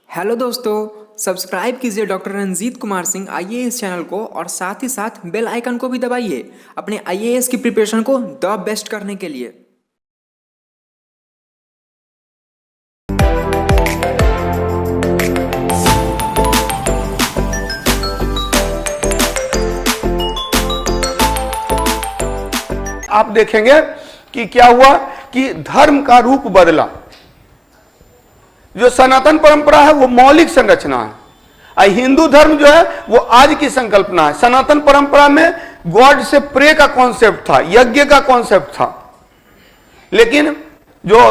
Hello दोस्तों, subscribe कीजिए doctor Ranjeet Kumar Singh IAS channel को और साथ ही साथ बेल आइकन को भी दबाइए अपने आईएएस की प्रिपरेशन को द बेस्ट करने के लिए। आप देखेंगे कि क्या हुआ कि धर्म का रूप बदला। जो सनातन परंपरा है वो मौलिक संरचना है, और हिंदू धर्म जो है वो आज की संकल्पना है। सनातन परंपरा में गॉड से प्रे का कॉन्सेप्ट था, यज्ञ का कॉन्सेप्ट था, लेकिन जो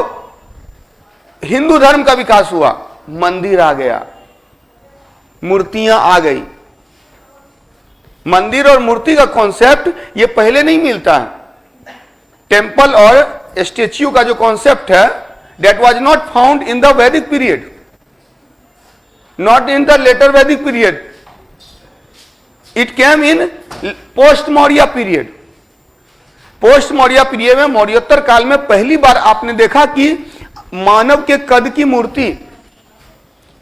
हिंदू धर्म का विकास हुआ, मंदिर आ गया, मूर्तियां आ गई। मंदिर और मूर्ति का कॉन्सेप्ट ये पहले नहीं मिलता है। टेम्पल और स्टेच्यू का जो कॉन्सेप्ट है, that was not found in the Vedic period, not in the later Vedic period. It came in post Maurya period. Post Maurya period में, मौर्योत्तर काल में पहली बार आपने देखा कि मानव के कद की मूर्ति,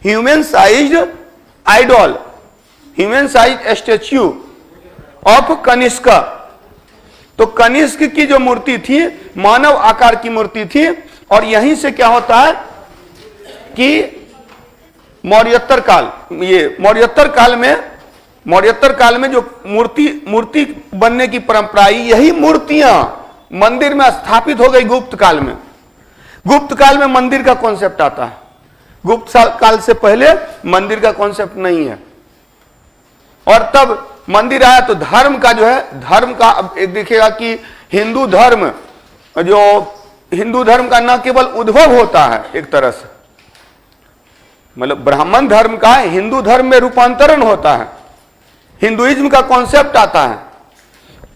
human sized idol, human size statue of Kanishka. तो कनिष्क की जो मूर्ति थी मानव आकार की मूर्ति थी, और यहीं से क्या होता है कि मौर्योत्तर काल, ये मौर्योत्तर काल में जो मूर्ति बनने की परंपरा आई, यही मूर्तियां मंदिर में स्थापित हो गई गुप्त काल में। गुप्त काल में मंदिर का कॉन्सेप्ट आता है, गुप्त काल से पहले मंदिर का कॉन्सेप्ट नहीं है। और तब मंदिर आया तो धर्म का जो है, धर्म का अब एक देखिएगा कि हिंदू धर्म का न केवल उद्भव होता है एक तरह से, मतलब ब्राह्मण धर्म का हिंदू धर्म में रूपांतरण होता है, हिंदुइज्म का कॉन्सेप्ट आता है।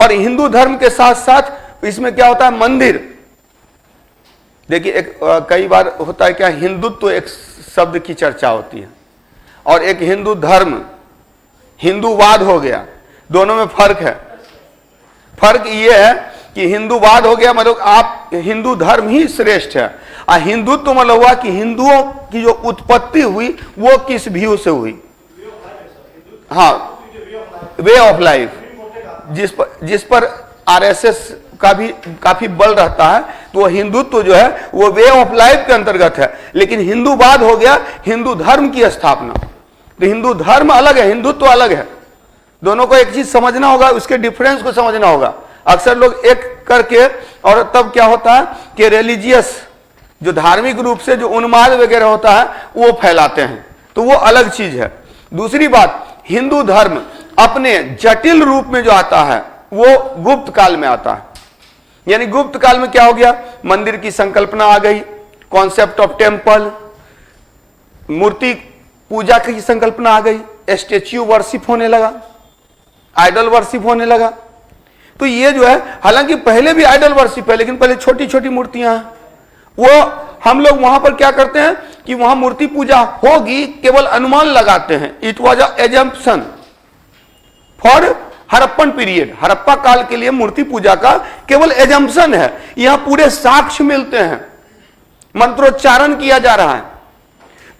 और हिंदू धर्म के साथ साथ इसमें क्या होता है, मंदिर। देखिए एक कई बार होता है क्या, हिंदुत्व एक शब्द की चर्चा होती है, और एक हिंदू धर्म, हिंदूवाद हो गया। दोनों में फर्क है। फर्क ये है कि हिंदूवाद हो गया मतलब आप हिंदू धर्म ही श्रेष्ठ है, और हिंदुत्व मतलब हुआ कि हिंदुओं की जो उत्पत्ति हुई वो किस व्यू से हुई। हाँ, वे ऑफ लाइफ, जिस पर आरएसएस का भी काफी बल रहता है, तो वो हिंदुत्व जो है वो वे ऑफ लाइफ के अंतर्गत है। लेकिन हिंदूवाद हो गया हिंदू धर्म की स्थापना। तो हिंदू धर्म अलग है, हिंदुत्व अलग है। दोनों को एक चीज समझना होगा, उसके डिफरेंस को समझना होगा। अक्सर लोग एक करके, और तब क्या होता है कि रिलीजियस, जो धार्मिक रूप से जो उन्माद वगैरह होता है वो फैलाते हैं, तो वो अलग चीज है। दूसरी बात, हिंदू धर्म अपने जटिल रूप में जो आता है वो गुप्त काल में आता है। यानी गुप्त काल में क्या हो गया, मंदिर की संकल्पना आ गई, कॉन्सेप्ट ऑफ टेम्पल, मूर्ति पूजा की संकल्पना आ गई, स्टेच्यू वर्शिप होने लगा, आइडल वर्शिप होने लगा। तो ये जो है, हालांकि पहले भी आइडल वर्शिप है, लेकिन पहले छोटी छोटी मूर्तियां हैं। वो हम लोग वहां पर क्या करते हैं कि वहां मूर्ति पूजा होगी, केवल अनुमान लगाते हैं। It was a assumption for Harappan period. Harappa काल के लिए मूर्ति पूजा का केवल एजम्पशन है। यहां पूरे साक्ष्य मिलते हैं, मंत्रोच्चारण किया जा रहा है।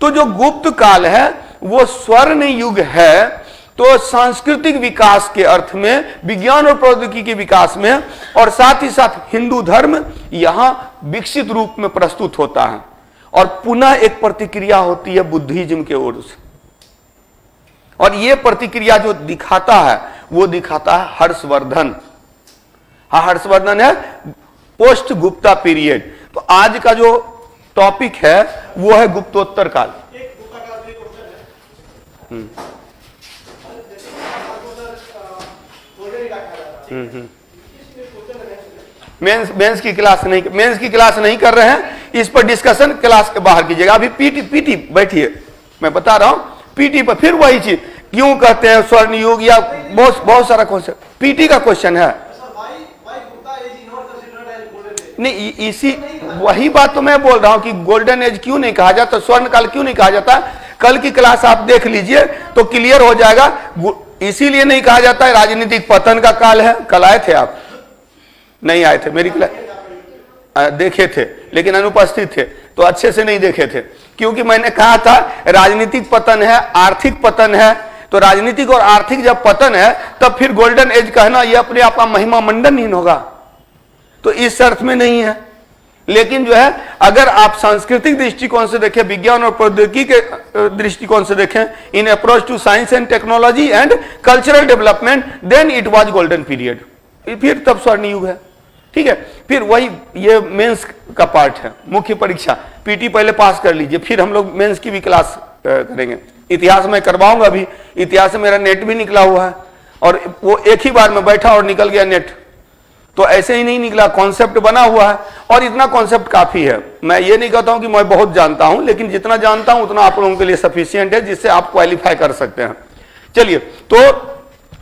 तो जो गुप्त काल है वो स्वर्ण युग है। तो सांस्कृतिक विकास के अर्थ में, विज्ञान और प्रौद्योगिकी के विकास में, और साथ ही साथ हिंदू धर्म यहां विकसित रूप में प्रस्तुत होता है। और पुनः एक प्रतिक्रिया होती है बुद्धिज्म के ओर से, और यह प्रतिक्रिया जो दिखाता है वो दिखाता है हर्षवर्धन। हाँ, हर्षवर्धन है पोस्ट गुप्ता पीरियड। तो आज का जो टॉपिक है वो है गुप्तोत्तर काल। मेंस की क्लास नहीं कर रहे हैं, इस पर डिस्कशन क्लास के बाहर कीजिएगा। अभी पीटी बैठिए, मैं बता रहा हूं पीटी पर। फिर वही चीज क्यों कहते हैं स्वर्ण युग, या बहुत सारा क्वेश्चन पीटी का क्वेश्चन है। नहीं, इसी वही बात तो मैं बोल रहा हूं कि गोल्डन एज क्यों नहीं कहा जाता, स्वर्ण काल क्यों नहीं कहा जाता। कल की क्लास आप देख लीजिए तो क्लियर हो जाएगा। इसीलिए नहीं कहा जाता है राजनीतिक पतन का काल है। कल आए थे आप? नहीं आए थे, मेरी क्लास देखे थे लेकिन अनुपस्थित थे, तो अच्छे से नहीं देखे थे। क्योंकि मैंने कहा था राजनीतिक पतन है, आर्थिक पतन है, तो राजनीतिक और आर्थिक जब पतन है तब फिर गोल्डन एज कहना यह अपने आप का महिमा मंडनहीन होगा, तो इस अर्थ में नहीं है। लेकिन जो है अगर आप सांस्कृतिक दृष्टिकोण से देखें, विज्ञान और प्रौद्योगिकी के दृष्टिकोण से देखें, in approach to science and technology and cultural development, then it was golden period, फिर तब स्वर्ण युग है। ठीक है, फिर वही ये मेंस का पार्ट है, मुख्य परीक्षा पीटी पहले पास कर लीजिए, फिर हम लोग मेंस की भी क्लास करेंगे। इतिहास में करवाऊंगा भी, इतिहास में मेरा नेट भी निकला हुआ है और वो एक ही बार में बैठा और निकल गया नेट, तो ऐसे ही नहीं निकला, कॉन्सेप्ट बना हुआ है और इतना कॉन्सेप्ट काफी है। मैं ये नहीं कहता हूं कि मैं बहुत जानता हूं, लेकिन जितना जानता हूं उतना आप लोगों के लिए सफिशिएंट है, जिससे आप क्वालिफाई कर सकते हैं। चलिए, तो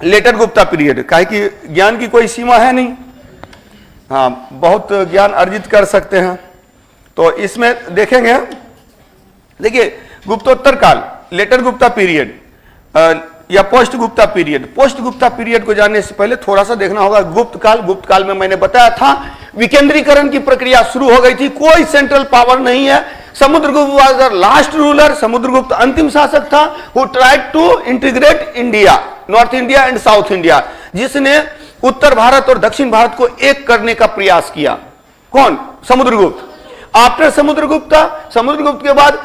लेटर गुप्ता पीरियड, काहे कि ज्ञान की कोई सीमा है नहीं, हाँ बहुत ज्ञान अर्जित कर सकते हैं। तो इसमें देखेंगे, देखिए गुप्तोत्तर काल, लेटर गुप्ता पीरियड या post Gupta period. Post Gupta period को जानने से पहले थोड़ा सा देखना होगा गुप्त काल। गुप्त काल में मैंने बताया था विकेंद्रीकरण की प्रक्रिया शुरू हो गई थी, कोई सेंट्रल पावर नहीं है। Samudragupta was the last ruler, Samudragupta अंतिम शासक था, who tried to integrate India, north India and south India, जिसने उत्तर भारत और दक्षिण भारत को एक करने का प्रयास किया। कौन? समुद्रगुप्त। आफ्टर समुद्रगुप्त के बाद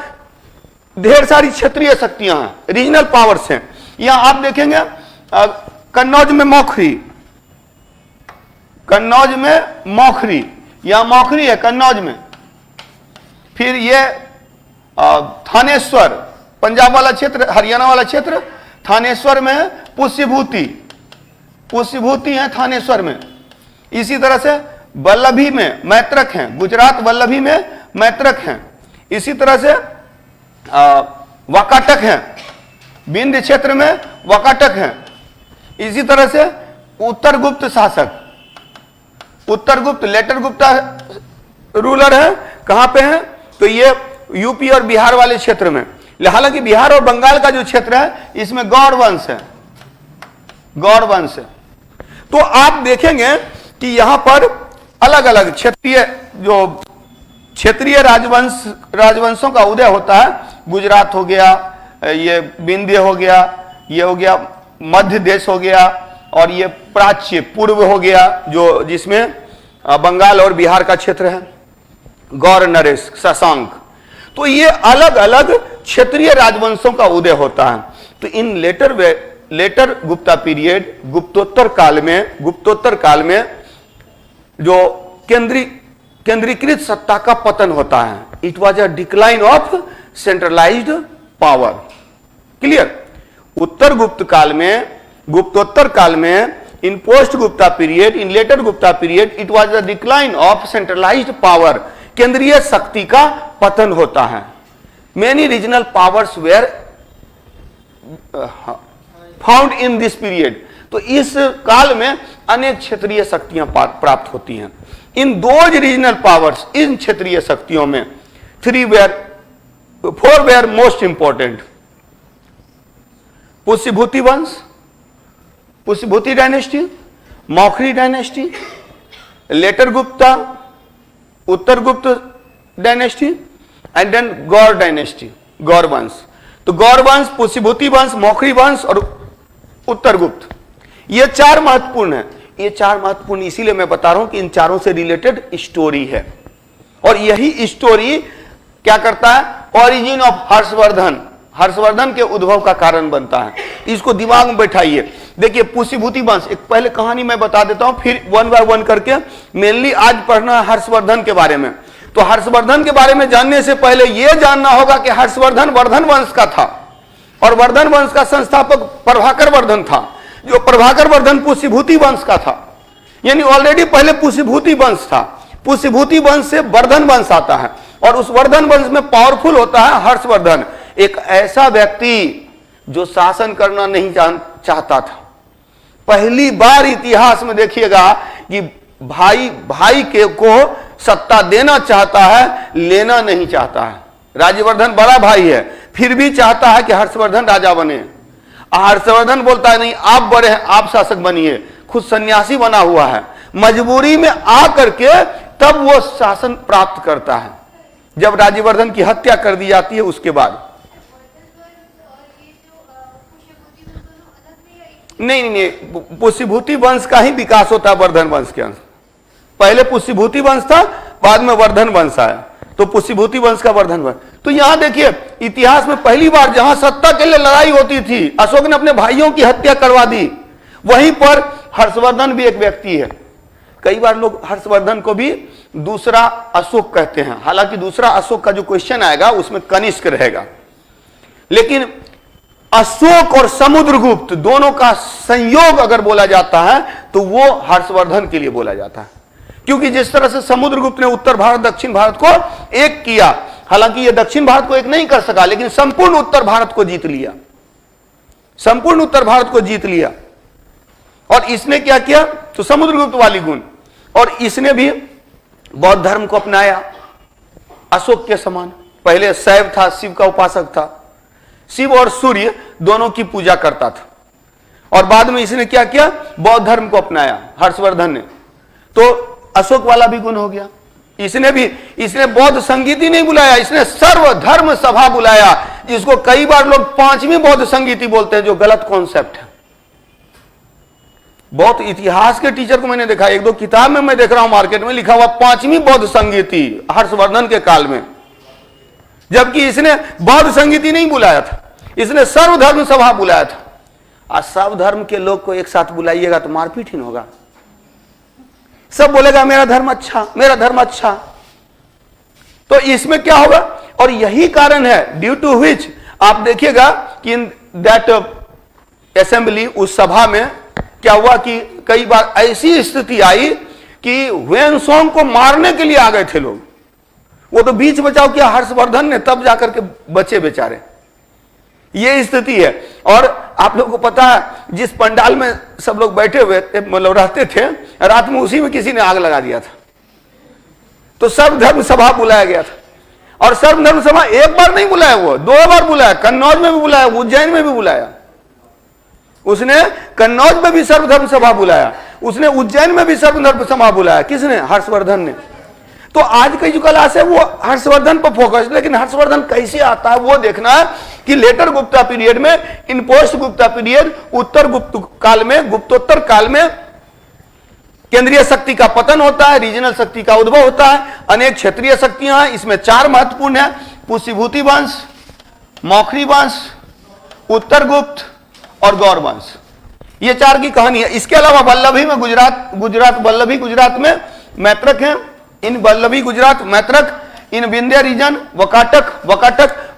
ढेर सारी क्षेत्रीय शक्तियां हैं, रीजनल पावर्स हैं। यहां आप देखेंगे कन्नौज में मौखरी, यहां मौखरी है कन्नौज में। फिर ये थानेश्वर, पंजाब वाला क्षेत्र, हरियाणा वाला क्षेत्र, थानेश्वर में पुष्यभूति है थानेश्वर में। इसी तरह से वल्लभी में मैत्रक हैं, गुजरात वल्लभी में मैत्रक हैं। इसी तरह से वाकाटक हैं, विंध्य क्षेत्र में वाकाटक हैं। इसी तरह से उत्तर गुप्त शासक, उत्तर गुप्त लेटर गुप्ता रूलर है, कहां पे है? तो ये यूपी और बिहार वाले क्षेत्र में। हालांकि बिहार और बंगाल का जो क्षेत्र है इसमें गौड़ वंश है, गौड़ वंश है। तो आप देखेंगे कि यहां पर अलग अलग क्षेत्रीय राजवंशों का उदय होता है। गुजरात हो गया, ये विंध्य हो गया, ये हो गया मध्य देश हो गया, और ये प्राच्य पूर्व हो गया, जो जिसमें बंगाल और बिहार का क्षेत्र है, गौर नरेश शशांक। तो ये अलग अलग क्षेत्रीय राजवंशों का उदय होता है। तो इन लेटर गुप्ता पीरियड, गुप्तोत्तर काल में जो केंद्रीकृत सत्ता का पतन होता है, it was a decline of centralised power. Clear? गुप्तोत्तर काल में in post Gupta period, in later Gupta period, it was the decline of centralised power, केंद्रीय शक्ति का पतन होता है। Many regional powers were found in this period. तो इस काल में अनेक क्षेत्रीय शक्तियां प्राप्त होती हैं। In those regional powers, in क्षेत्रीय शक्तियों में 4 वेयर मोस्ट इंपॉर्टेंट। पुष्यभूति वंश, Pushyabhuti dynasty, Maukhari dynasty, later Gupta, उत्तर Gupta dynasty, and then Gaur dynasty, Gaur वंश। तो गौर वंश, पुष्यभूति वंश, मौखरी वंश और उत्तर गुप्त, ये 4 महत्वपूर्ण है। ये 4 महत्वपूर्ण इसीलिए मैं बता रहा हूं कि इन चारों से रिलेटेड स्टोरी है, और यही स्टोरी क्या करता है? ओरिजिन ऑफ हर्षवर्धन के उद्भव का कारण बनता है। इसको दिमाग में बैठाइए। देखिए पुष्यभूति वंश, एक पहले कहानी मैं बता देता हूं, फिर 1 बाय 1 करके। मेनली आज पढ़ना है हर्षवर्धन के बारे में। तो हर्षवर्धन के बारे में जानने से पहले यह जानना होगा कि हर्षवर्धन वर्धन वंश का था, और वर्धन वंश का संस्थापक प्रभाकर वर्धन था, जो प्रभाकर वर्धन पुष्यभूति वंश का था। यानी ऑलरेडी पहले पुष्यभूति वंश था, पुष्यभूति वंश से वर्धन वंश आता है, और उस वर्धन वंश में पावरफुल होता है हर्षवर्धन, एक ऐसा व्यक्ति जो शासन करना नहीं चाहता था। पहली बार इतिहास में देखिएगा कि भाई को सत्ता देना चाहता है, लेना नहीं चाहता है। राज्यवर्धन बड़ा भाई है, फिर भी चाहता है कि हर्षवर्धन राजा बने। हर्षवर्धन बोलता है नहीं, आप बड़े हैं, आप शासक बनिए। खुद सन्यासी बना हुआ है, मजबूरी में आकर के तब वो शासन प्राप्त करता है। जब राज्यवर्धन की हत्या कर दी जाती है उसके बाद। नहीं, पुष्यभूति वंश का ही विकास होता है वर्धन वंश के अंश। पहले पुष्यभूति वंश था, बाद में वर्धन वंश आया, तो पुष्यभूति वंश का वर्धन वंश। तो यहां देखिए इतिहास में पहली बार जहां सत्ता के लिए लड़ाई होती थी, अशोक ने अपने भाइयों की हत्या करवा दी, वहीं पर हर्षवर्धन भी एक व्यक्ति है। कई बार लोग हर्षवर्धन को भी दूसरा अशोक कहते हैं, हालांकि दूसरा अशोक का जो क्वेश्चन आएगा उसमें कनिष्क रहेगा, लेकिन अशोक और समुद्रगुप्त दोनों का संयोग अगर बोला जाता है तो वो हर्षवर्धन के लिए बोला जाता है, क्योंकि जिस तरह से समुद्रगुप्त ने उत्तर भारत दक्षिण भारत को एक किया, हालांकि ये दक्षिण भारत को एक नहीं कर सका, लेकिन संपूर्ण उत्तर भारत को जीत लिया, संपूर्ण उत्तर भारत को जीत लिया। और इसने क्या किया, तो समुद्रगुप्त वाली गुण, और इसने भी बौद्ध धर्म को अपनाया अशोक के समान। पहले शैव था, शिव का उपासक था, शिव और सूर्य दोनों की पूजा करता था, और बाद में इसने क्या किया, बौद्ध धर्म को अपनाया हर्षवर्धन ने, तो अशोक वाला भी गुण हो गया। इसने बौद्ध संगीत ही नहीं बुलाया, इसने सर्वधर्म सभा बुलाया, जिसको कई बार लोग पांचवी बौद्ध संगीति बोलते हैं, जो गलत कॉन्सेप्ट है। बौद्ध इतिहास के टीचर को मैंने देखा, एक दो किताब में मैं देख रहा हूं मार्केट में लिखा हुआ पांचवी बौद्ध संगीति हर्षवर्धन के काल में, जबकि इसने बौद्ध संगीति नहीं बुलाया था, इसने सर्वधर्म सभा बुलाया था। आज सब धर्म के लोग को एक साथ बुलाइएगा तो मारपीट ही होगा, सब बोलेगा मेरा धर्म अच्छा, मेरा धर्म अच्छा। तो इसमें क्या होगा, और यही कारण है ड्यू टू विच आप देखिएगा कि इन दैट असेंबली, उस सभा में क्या हुआ कि कई बार ऐसी स्थिति आई कि ह्वेनसांग को मारने के लिए आ गए थे लोग, वो तो बीच बचाव किया हर्षवर्धन ने, तब जाकर के बचे बेचारे। ये स्थिति है। और आप लोगों को पता है, जिस पंडाल में सब लोग बैठे हुए मतलब रहते थे, रात में उसी में किसी ने आग लगा दिया था। तो सर्वधर्म सभा बुलाया गया था, और सर्वधर्म सभा एक बार नहीं बुलाया, वो 2 बार बुलाया, कन्नौज में भी बुलाया, उज्जैन में भी बुलाया। उसने कन्नौज में भी सर्वधर्म सभा बुलाया, उसने उज्जैन में भी सर्वधर्म सभा बुलाया। किसने? हर्षवर्धन ने। तो आज की जो क्लास है वो हर्षवर्धन पर फोकस, लेकिन हर्षवर्धन कैसे आता है वो देखना है कि लेटर गुप्ता पीरियड में, इन पोस्ट गुप्ता पीरियड, उत्तर गुप्त काल में, गुप्तोत्तर काल में केंद्रीय शक्ति का पतन होता है, रीजनल शक्ति का उद्भव होता है, अनेक क्षेत्रीय शक्तियां हैं। इसमें 4 महत्वपूर्ण है, पुष्यभूति वंश, मौखरी वंश, उत्तर गुप्त और गौर वंश। ये 4 की कहानी है। इसके अलावा वल्लभी में वल्लभी गुजरात में मैत्रक है, इन वल्लभी गुजरात मैत्रक, इन विंध्य रीजन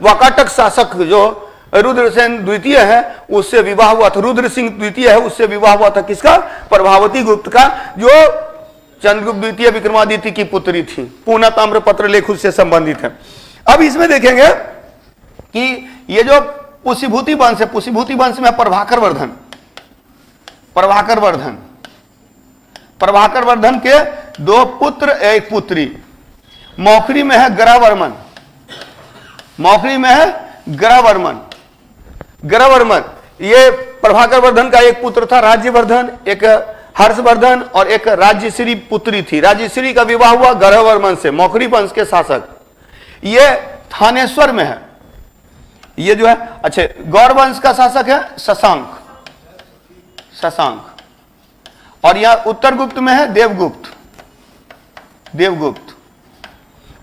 वकाटक शासक जो रुद्रसेन द्वितीय है उससे विवाह हुआ था, रुद्र सिंह द्वितीय है उससे विवाह हुआ था। किसका? प्रभावती गुप्त का, जो चंद्रगुप्त द्वितीय विक्रमादित्य की पुत्री थी। पूना ताम्रपत्र लेख उससे संबंधित है। अब इसमें देखेंगे कि ये जो पुष्यभूति वंश है, पुष्यभूति वंश में प्रभाकर वर्धन के 2 पुत्र 1 पुत्री। मौखरी में है ग्रहवर्मन। ये प्रभाकर वर्धन का एक पुत्र था राज्यवर्धन, एक हर्षवर्धन, और एक राज्यश्री पुत्री थी। राज्यश्री का विवाह हुआ ग्रहवर्मन से, मौखरी वंश के शासक। ये थानेश्वर में है, ये जो है। अच्छा, गौर वंश का शासक है शशांक, और यह उत्तर गुप्त में है देवगुप्त।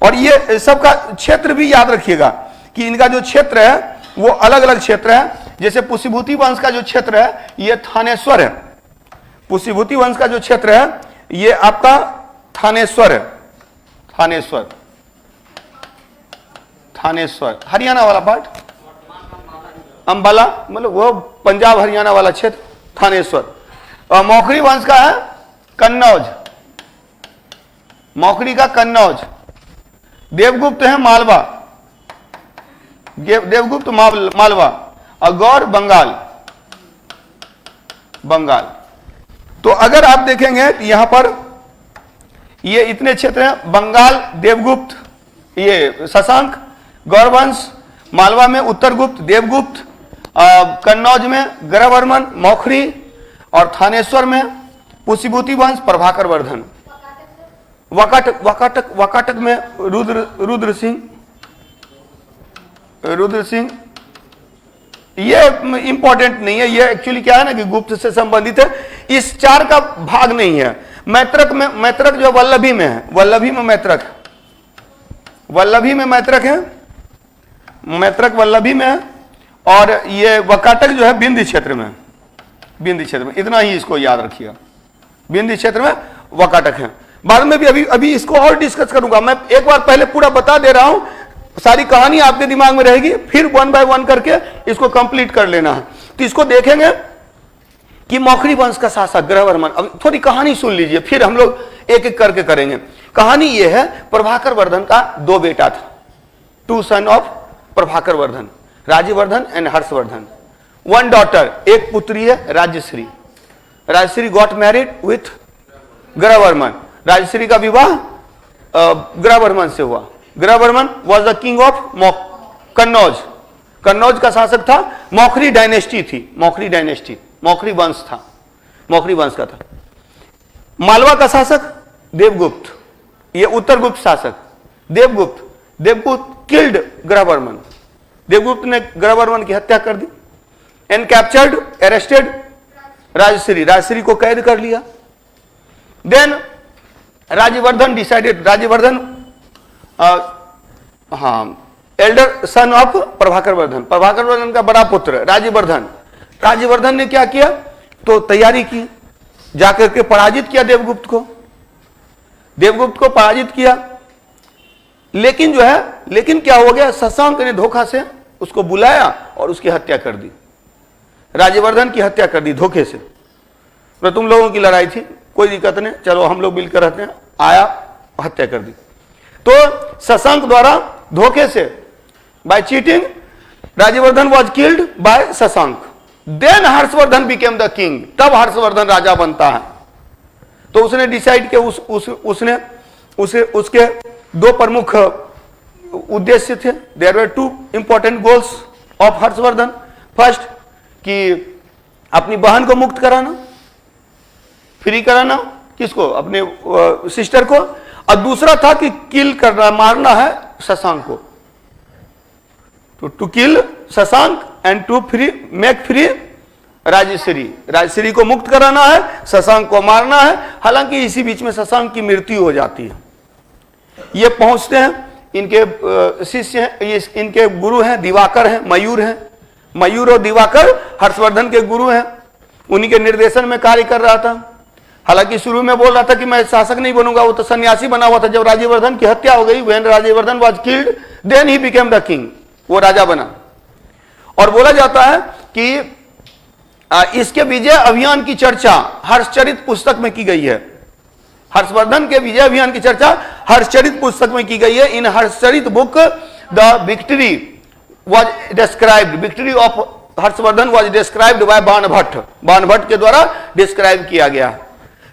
और ये सबका क्षेत्र भी याद रखिएगा कि इनका जो क्षेत्र है वो अलग अलग क्षेत्र है। जैसे पुष्यभूति वंश का जो क्षेत्र है ये थानेश्वर है, पुष्यभूति वंश का जो क्षेत्र है ये आपका थानेश्वर है, थानेश्वर हरियाणा वाला पार्ट, अंबाला मतलब वो पंजाब हरियाणा वाला क्षेत्र थानेश्वर। और मौखरी वंश का है कन्नौज, मौखरी का कन्नौज। देवगुप्त है मालवा, देवगुप्त मालवा, और गौर बंगाल। तो अगर आप देखेंगे तो यहां पर ये इतने क्षेत्र हैं, बंगाल देवगुप्त, ये शशांक, गौरवंश, मालवा में उत्तरगुप्त देवगुप्त, कन्नौज में ग्रहवर्मन मौखरी, और थानेश्वर में पुष्यभूति वंश प्रभाकर वर्धन। वाकाटक में रुद्र सिंह, ये इंपॉर्टेंट नहीं है, ये एक्चुअली क्या है ना कि गुप्त से संबंधित है, इस 4 का भाग नहीं है। मैत्रक जो वल्लभी में है, वल्लभी में मैत्रक है, मैत्रक वल्लभी में है, और ये वकाटक जो है विंध्य क्षेत्र में, इतना ही इसको याद रखिएगा, विंध्य क्षेत्र में वकाटक है। बाद में भी अभी इसको और डिस्कस करूंगा, मैं एक बार पहले पूरा बता दे रहा हूं, सारी कहानी आपके दिमाग में रहेगी, फिर 1 बाय 1 करके इसको कंप्लीट कर लेना है। तो इसको देखेंगे कि मौखरी वंश का शासक ग्रहवर्मन। अब थोड़ी कहानी सुन लीजिए, फिर हम लोग एक एक करके करेंगे। कहानी यह है, प्रभाकर वर्धन का 2 बेटा था, 2 son of Prabhakar Vardhan, Rajyavardhan and Harshavardhan. 1 daughter, एक पुत्री है Rajshri. Rajshri got married with Grahavarman. Rajshri का विवाह ग्रहवर्मन से हुआ। Grahavarman was the king of Kannauj. Kannauj का शासक था, मौखरी डायनेस्टी थी, मौखरी वंश था, मौखरी वंश का था। मालवा का शासक देवगुप्त, ये उत्तर गुप्त शासक देवगुप्त किल्ड ग्रहवर्मन। देवगुप्त ने ग्रहवर्मन की हत्या कर दी। एंड कैप्चर्ड, अरेस्टेड राजश्री को कैद कर लिया। Then Rajyavardhan decided, elder son of Prabhakar Vardhan का बड़ा पुत्र राज्यवर्धन ने क्या किया, तो तैयारी की, जाकर के पराजित किया देवगुप्त को पराजित किया। लेकिन क्या हो गया, शशांक ने धोखा से उसको बुलाया और उसकी हत्या कर दी, राज्यवर्धन की हत्या कर दी धोखे से। तो तुम लोगों की लड़ाई थी, कोई दिक्कत नहीं, चलो हम लोग मिलकर रहते हैं, आया हत्या कर दी। तो शशांक द्वारा धोखे से, by cheating, Rajyavardhan was killed by Shashank. Then Harshvardhan became the king, तब हर्षवर्धन राजा बनता है। तो उसने डिसाइड किया, उसके 2 प्रमुख उद्देश्य थे। There were 2 important goals of Harshavardhan. First, कि अपनी बहन को मुक्त कराना, फ्री कराना, किसको, अपने सिस्टर को, और दूसरा था कि किल करना, मारना है शशांक को। तो to kill Shashank and to make free Rajshri को मुक्त कराना है, शशांक को मारना है। हालांकि इसी बीच में शशांक की मृत्यु हो जाती है। ये पहुंचते हैं, इनके शिष्य हैं, ये इनके गुरु हैं, दिवाकर हैं, मयूर और दिवाकर हर्षवर्धन के गुरु हैं। उन्हीं के निर्देशन में कार्य कर रहा था। हालांकि शुरू में बोल रहा था कि मैं शासक नहीं बनूंगा, वो तो सन्यासी बना हुआ था। जब राज्यवर्धन की हत्या हो गई, when Rajyavardhan was killed, then he became the king, वो राजा बना। और बोला जाता है कि इसके विजय अभियान की चर्चा हर्षचरित पुस्तक में की गई है। हर्षवर्धन के विजय अभियान की चर्चा हर्षचरित पुस्तक में की गई है। In Harshacharita book the victory was described, victory of Harshavardhana was described by Banabhatta के द्वारा डिस्क्राइब किया गया।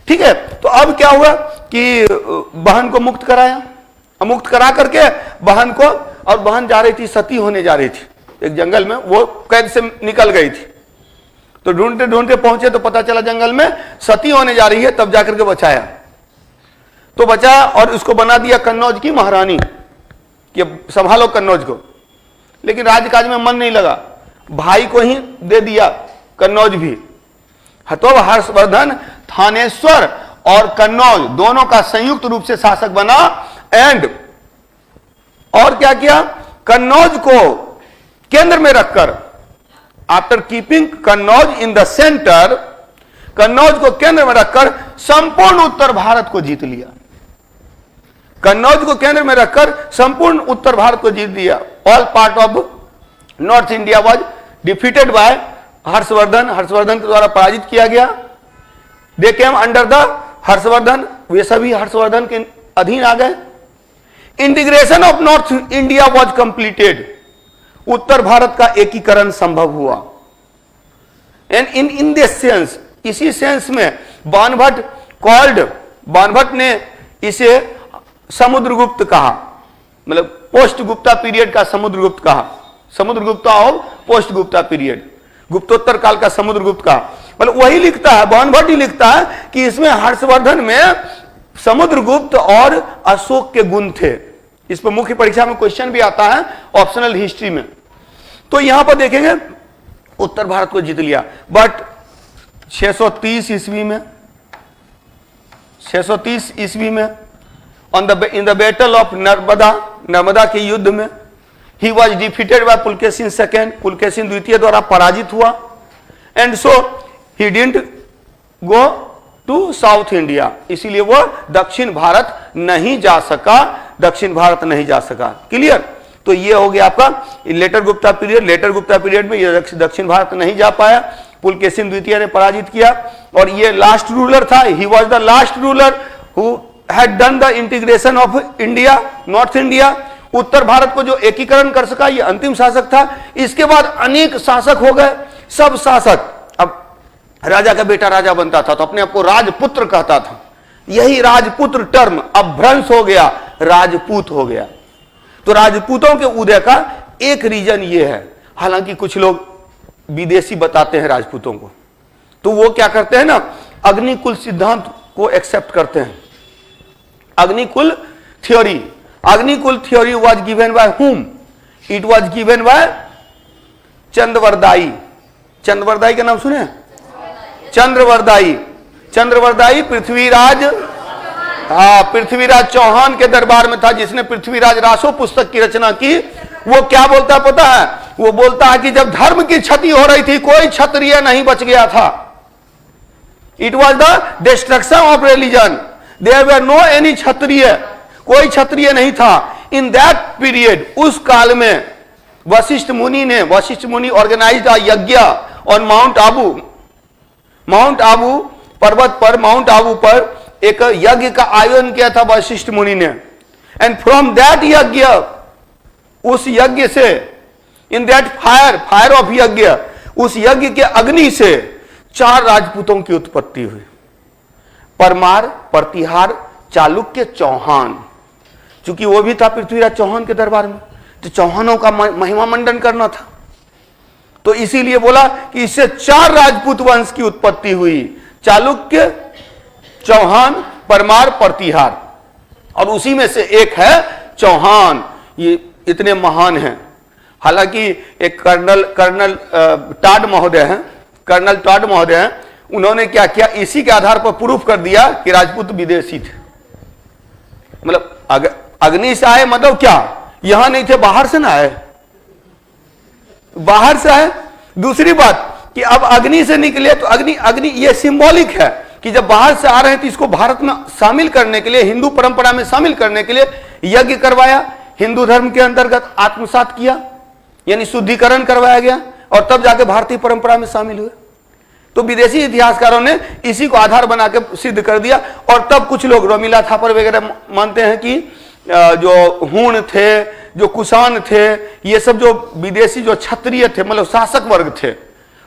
ठीक है, तो अब क्या हुआ कि बहन को मुक्त कराया, मुक्त करा करके बहन को, और बहन जा रही थी, सती होने जा रही थी एक जंगल में, वो कैद से निकल गई थी। तो ढूंढते ढूंढते पहुंचे तो पता चला जंगल में सती होने जा रही है, तब जाकर के बचाया। तो बचाया और उसको बना दिया कन्नौज की महारानी कि संभालो कन्नौज को। लेकिन राजकाज में मन नहीं लगा, भाई को ही दे दिया कन्नौज भी। तो हर्षवर्धन थानेश्वर और कन्नौज दोनों का संयुक्त रूप से शासक बना। एंड और क्या किया, कन्नौज को केंद्र में रखकर, after keeping Kannauj in the centre, Kannauj को केंद्र में रखकर संपूर्ण उत्तर भारत को जीत लिया। कन्नौज को केंद्र में रखकर संपूर्ण उत्तर भारत को जीत लिया। All part of north India was defeated by Harshavardhana के द्वारा पराजित किया गया। They came under the Harshavardhana, वे सभी हर्षवर्धन के अधीन आ गए। Integration of north India was completed, उत्तर भारत का एकीकरण संभव हुआ। एंड इन दिस सेंस, इसी सेंस में बाणभट्ट ने इसे समुद्रगुप्त कहा, मतलब पोस्ट गुप्ता पीरियड का समुद्रगुप्त कहा, Samudragupta of post Gupta period, गुप्तोत्तर काल का समुद्रगुप्त कहा। मतलब वही लिखता है, बाणभट्ट ही लिखता है कि इसमें हर्षवर्धन में समुद्रगुप्त और अशोक के गुण थे। इस पर मुख्य परीक्षा में क्वेश्चन भी आता है ऑप्शनल हिस्ट्री में। तो यहां पर देखेंगे उत्तर भारत को जीत लिया, बट 630 ईस्वी में 630 ईस्वी में in the battle of Narmada के युद्ध में ही was defeated by Pulakeshin second, Pulakeshin द्वितीय द्वारा पराजित हुआ। And so he didn't go to south India, इसीलिए वो दक्षिण भारत नहीं जा सका, दक्षिण भारत नहीं जा सका। क्लियर? तो ये हो गया आपका later Gupta period. Later Gupta period में ये दक्षिण भारत नहीं जा पाया, पुलकेशिन द्वितीय ने पराजित किया, और ये लास्ट रूलर था। He was the last ruler who had done the integration of India, north India. उत्तर भारत को जो एकीकरण कर सका, ये अंतिम शासक था। इसके बाद अनेक शासक हो गए। सब शासक, अब राजा का बेटा राजा बनता था तो अपने आप को राजपुत्र कहता था। यही राजपुत्र टर्म अब भ्रंश हो गया, राजपूत हो गया। तो राजपूतों के उदय का एक रीजन ये है, हालांकि कुछ लोग विदेशी बताते हैं राजपूतों को, तो वो क्या करते हैं ना, अग्निकुल सिद्धांत को एक्सेप्ट करते हैं। Agnikul theory, Agnikul theory was given by whom? It was given by Chand Bardai. Chand Bardai का नाम सुने? चंद्रवरदाई, चंद्रवरदाई पृथ्वीराज, हाँ, पृथ्वीराज चौहान के दरबार में था, जिसने पृथ्वीराज रासो पुस्तक की रचना की। वो क्या बोलता है पता है? वो बोलता है कि जब धर्म की क्षति हो रही थी, कोई क्षत्रिय नहीं बच गया था। It was the destruction of religion, there were no any Kshatriya, कोई क्षत्रिय नहीं था। इन दैट पीरियड, उस काल में वशिष्ठ मुनि ऑर्गेनाइज्ड अ यज्ञ on mount Abu. Mount Abu पर्वत पर, माउंट आबू पर एक यज्ञ का आयोजन किया था वशिष्ठ मुनि ने। एंड फ्रॉम दैट यज्ञ, उस यज्ञ से, इन दैट फायर ऑफ यज्ञ, उस यज्ञ के अग्नि से 4 राजपूतों की उत्पत्ति हुई। परमार, प्रतिहार, चालुक्य, चौहान। चूंकि वो भी था पृथ्वीराज चौहान के दरबार में, तो चौहानों का महिमा मंडन करना था, तो इसीलिए बोला कि इससे 4 राजपूत वंश की उत्पत्ति हुई, चालुक्य, चौहान, परमार, प्रतिहार, और उसी में से एक है चौहान। ये इतने महान हैं। हालांकि एक कर्नल टाड महोदय हैं, कर्नल टाड महोदय हैं, उन्होंने क्या किया, इसी के आधार पर प्रूफ कर दिया कि राजपूत विदेशी थे। मतलब अग्नि से आए, मतलब क्या यहां नहीं थे, बाहर से ना आए, बाहर से आए। दूसरी बात कि अब अग्नि से निकले तो अग्नि ये सिंबॉलिक है कि जब बाहर से आ रहे हैं तो इसको भारत में शामिल करने के लिए, हिंदू परंपरा में शामिल करने के लिए यज्ञ करवाया, हिंदू धर्म के अंतर्गत आत्मसात किया, यानी शुद्धिकरण करवाया गया, और तब जाके भारतीय परंपरा में शामिल हुए। तो विदेशी इतिहासकारों ने इसी को आधार बना के सिद्ध कर दिया। और तब कुछ लोग, रोमिला थापर वगैरह, मानते हैं कि जो हूण थे, जो कुषाण थे, ये सब जो विदेशी जो क्षत्रिय थे, मतलब शासक वर्ग थे,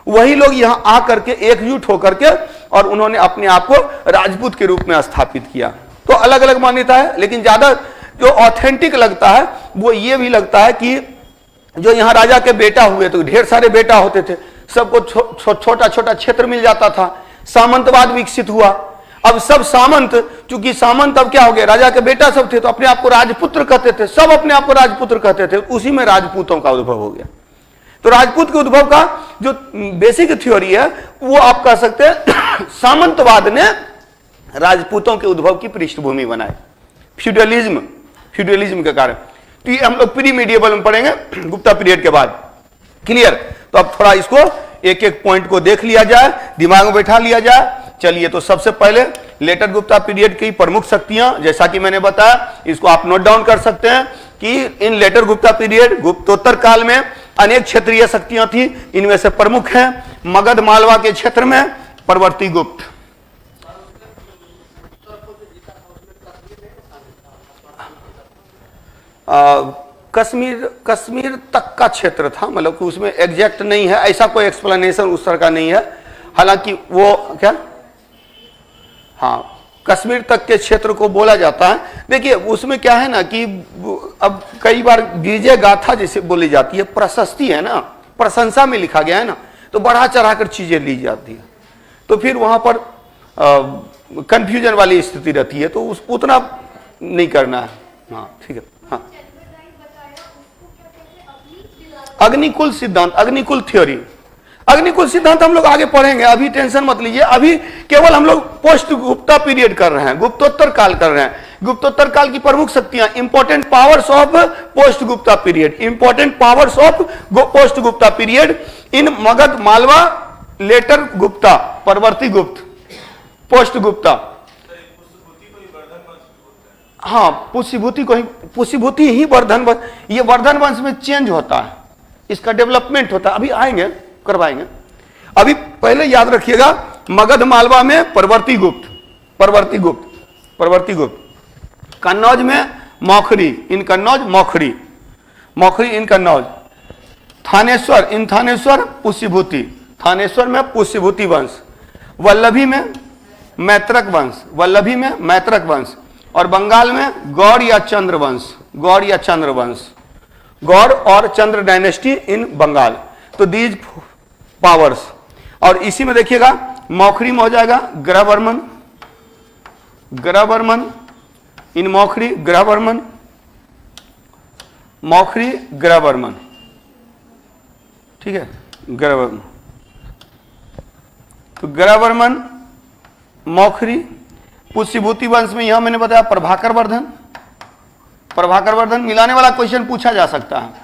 वही लोग यहां आकर के एकजुट होकर के और उन्होंने अपने आप को राजपूत के रूप में स्थापित किया। तो अलग अलग मान्यता है, लेकिन ज्यादा जो ऑथेंटिक लगता है वो ये भी लगता है कि जो यहाँ राजा के बेटा हुए, तो ढेर सारे बेटा होते थे, सबको छोटा छोटा क्षेत्र मिल जाता था, सामंतवाद विकसित हुआ। अब सब सामंत, चूंकि सामंत अब क्या हो गया, राजा के बेटा सब थे, तो अपने आप को राजपुत्र कहते थे, सब अपने आप को राजपुत्र कहते थे, उसी में राजपूतों का उद्भव हो गया। तो राजपूत के उद्भव का जो बेसिक थ्योरी है वो आप कह सकते हैं सामंतवाद ने राजपूतों के उद्भव की पृष्ठभूमि बनाई, फ्यूडलिज्म के कारण। तो ये हम लोग प्री मीडिएवल में पढ़ेंगे गुप्ता पीरियड के बाद। क्लियर? तो अब थोड़ा इसको एक एक पॉइंट को देख लिया जाए, दिमाग में बैठा लिया जाए। चलिए, तो सबसे पहले लेटर गुप्ता पीरियड की प्रमुख शक्तियां, जैसा कि मैंने बताया, इसको आप नोट डाउन कर सकते हैं कि इन लेटर गुप्ता पीरियड, गुप्तोत्तर काल में अनेक क्षेत्रीय शक्तियां थी। इनमें से प्रमुख हैं मगध मालवा के क्षेत्र में परवर्ती गुप्त, कश्मीर तक का क्षेत्र था, मतलब कि उसमें एग्जैक्ट नहीं है, ऐसा कोई एक्सप्लेनेशन उस तरह का नहीं है। हालांकि वो क्या, हाँ, कश्मीर तक के क्षेत्र को बोला जाता है। देखिए उसमें क्या है ना कि अब कई बार विजय गाथा जैसे बोली जाती है, प्रशस्ति है ना, प्रशंसा में लिखा गया है ना, तो बढ़ा चढ़ा कर चीजें ली जाती है। तो फिर वहां पर कंफ्यूजन वाली स्थिति रहती है, तो उस उतना नहीं करना है। हाँ ठीक है। हाँ, अग्निकुल सिद्धांत, अग्निकुल थ्योरी, अग्निकुल सिद्धांत हम लोग आगे पढ़ेंगे, अभी टेंशन मत लीजिए। अभी केवल हम लोग पोस्ट गुप्ता पीरियड कर रहे हैं, गुप्तोत्तर काल कर रहे हैं। गुप्तोत्तर काल की प्रमुख शक्तियां, important powers of post Gupta period, important powers of post Gupta period in Magadh, Malwa, later Gupta, परवर्ती गुप्त, पोस्ट गुप्ता। हाँ, पुष्यभूति ही वर्धन वंश, ये वर्धन वंश में चेंज होता है, इसका डेवलपमेंट होता है, अभी आएंगे करवाएंगे। अभी पहले याद रखिएगा, मगध मालवा में परवर्ती गुप्त, परवर्ती गुप्त, परवर्ती गुप्त। कन्नौज में मौखरी, इन कन्नौज मौखरी, मौखरी इन कन्नौज। थानेश्वर, इन थानेश्वर पुष्यभूति, थानेश्वर में पुष्यभूति वंश। वल्लभी में मैत्रक वंश, वल्लभी में मैत्रक वंश। और बंगाल में गौड़ या चंद्र वंश, गौड़ या चंद्र वंश, गौड़ और चंद्र डायनेस्टी इन बंगाल। तो दीज पावर्स। और इसी में देखिएगा मौखरी में हो जाएगा ग्रहवर्मन, ग्रहवर्मन इन मौखरी, ग्रहवर्मन, मौखरी ग्रहवर्मन, ठीक है, ग्रहवर्मन। तो ग्रहवर्मन, मौखरी, पुष्यभूति वंश में यहां मैंने बताया प्रभाकर वर्धन, प्रभाकर वर्धन मिलाने वाला क्वेश्चन पूछा जा सकता है।